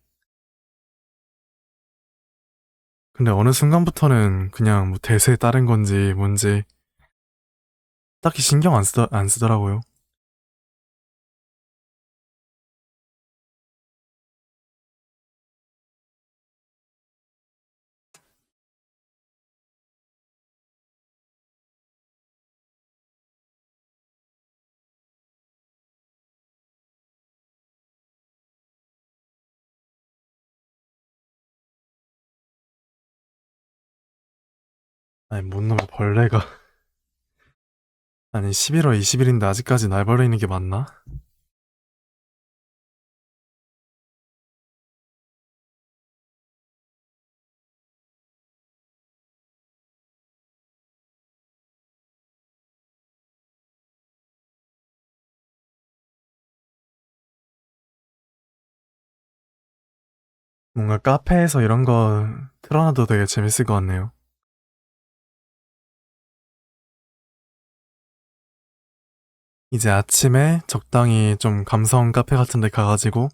근데 어느 순간부터는 그냥 뭐 대세에 따른 건지 뭔지 딱히 신경 안 쓰더라고요. 아니, 뭔 놈의 벌레가. 아니, 11월 20일인데 아직까지 날 벌리는 게 맞나? 뭔가 카페에서 이런 거 틀어놔도 되게 재밌을 것 같네요. 이제 아침에 적당히 좀 감성 카페 같은 데 가가지고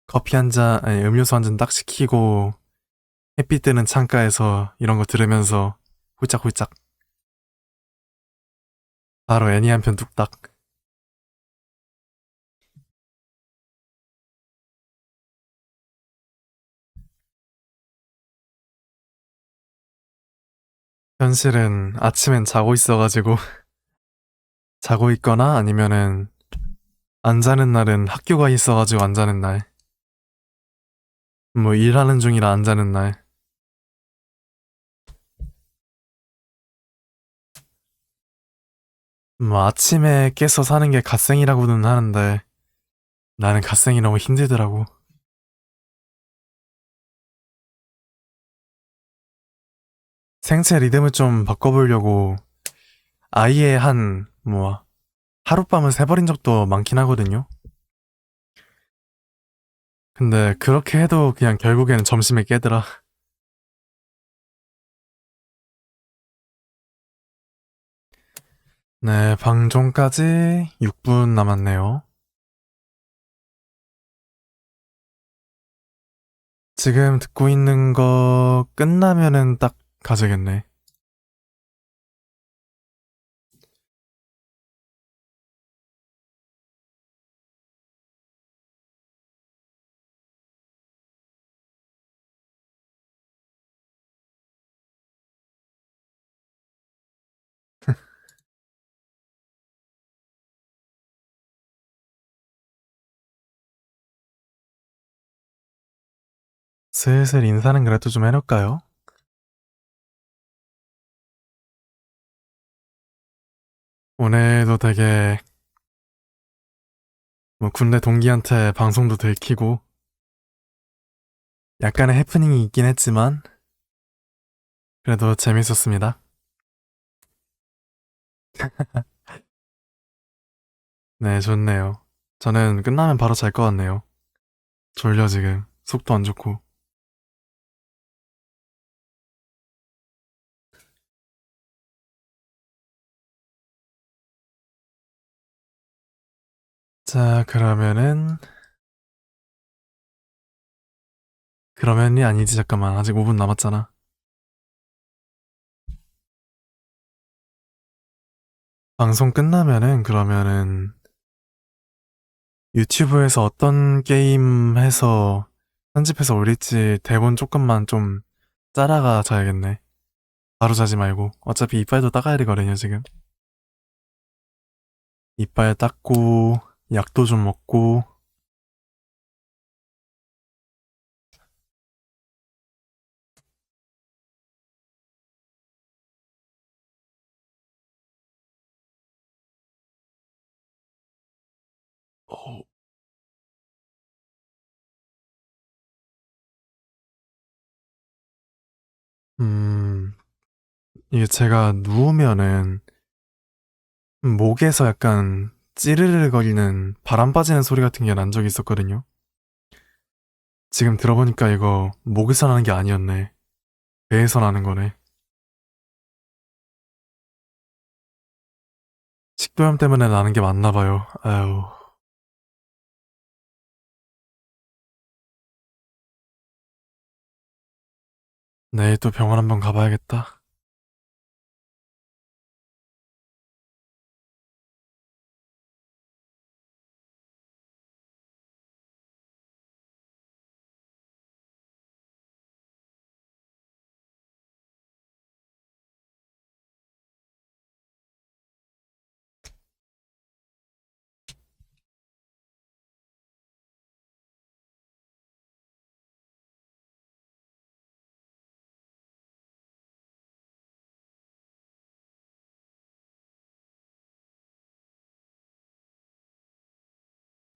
커피 한 잔, 아니, 음료수 한 잔 딱 시키고 햇빛 드는 창가에서 이런 거 들으면서 홀짝홀짝 바로 애니 한 편 뚝딱. 현실은 아침엔 자고 있어가지고 자고 있거나 아니면은 안 자는 날은 학교가 있어가지고 안 자는 날. 뭐 일하는 중이라 안 자는 날. 뭐 아침에 깨서 사는 게 갓생이라고는 하는데 나는 갓생이 너무 힘들더라고. 생체 리듬을 좀 바꿔보려고 아예 하룻밤을 새버린 적도 많긴 하거든요. 근데 그렇게 해도 그냥 결국에는 점심에 깨더라. 네, 방종까지 6분 남았네요. 지금 듣고 있는 거 끝나면은 딱 가져겠네. 슬슬 인사는 그래도 좀 해놓을까요? 오늘도 되게 군대 동기한테 방송도 들키고 약간의 해프닝이 있긴 했지만 그래도 재밌었습니다. 네, 좋네요. 저는 끝나면 바로 잘 것 같네요. 졸려 지금. 속도 안 좋고. 자, 그러면이 아니지. 잠깐만. 아직 5분 남았잖아. 방송 끝나면은 그러면은 유튜브에서 어떤 게임 해서 편집해서 올릴지 대본 조금만 좀 짜다가 자야겠네. 바로 자지 말고. 어차피 이빨도 닦아야 되거든요, 지금. 이빨 닦고, 약도 좀 먹고, 어, 음, 이게 제가 누우면은 목에서 약간 찌르르 거리는 바람 빠지는 소리 같은 게 난 적이 있었거든요. 지금 들어보니까 이거 목에서 나는 게 아니었네. 배에서 나는 거네. 식도염 때문에 나는 게 맞나 봐요. 아유, 내일 또 병원 한번 가봐야겠다.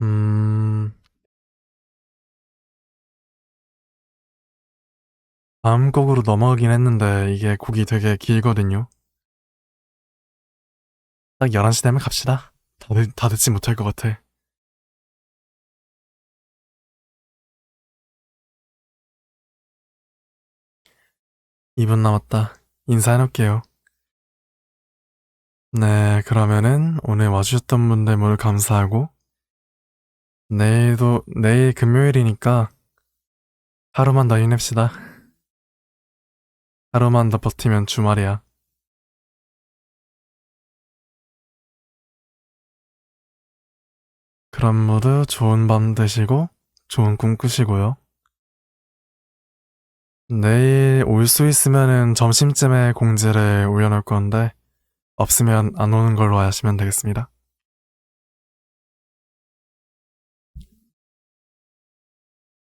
음, 다음 곡으로 넘어가긴 했는데 이게 곡이 되게 길거든요. 딱 11시 되면 갑시다. 다 듣지 못할 것 같아. 2분 남았다. 인사해놓을게요. 네, 그러면은 오늘 와주셨던 분들 모두 감사하고 내일 금요일이니까 하루만 더 힘냅시다. 하루만 더 버티면 주말이야. 그럼 모두 좋은 밤 되시고 좋은 꿈 꾸시고요. 내일 올 수 있으면은 점심쯤에 공지를 올려놓을 건데 없으면 안 오는 걸로 하시면 되겠습니다.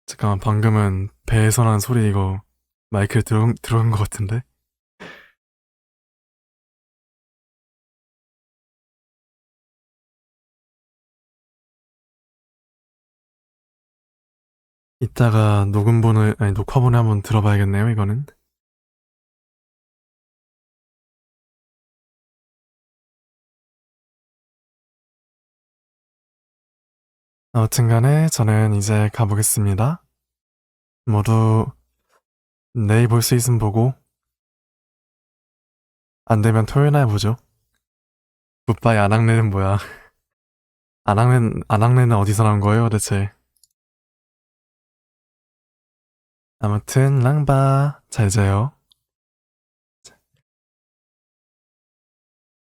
잠깐만 방금은 배에서 난 소리 이거 마이크에 들어온 것 같은데? 이따가 녹화본을 한번 들어봐야겠네요, 이거는. 아무튼 간에 저는 이제 가보겠습니다. 모두 내일 볼 수 있으면 보고, 안 되면 토요일 날 보죠. 굿바이 안학내는 뭐야? 안학내는 어디서 나온 거예요, 대체? 아무튼 랑바 잘 자요.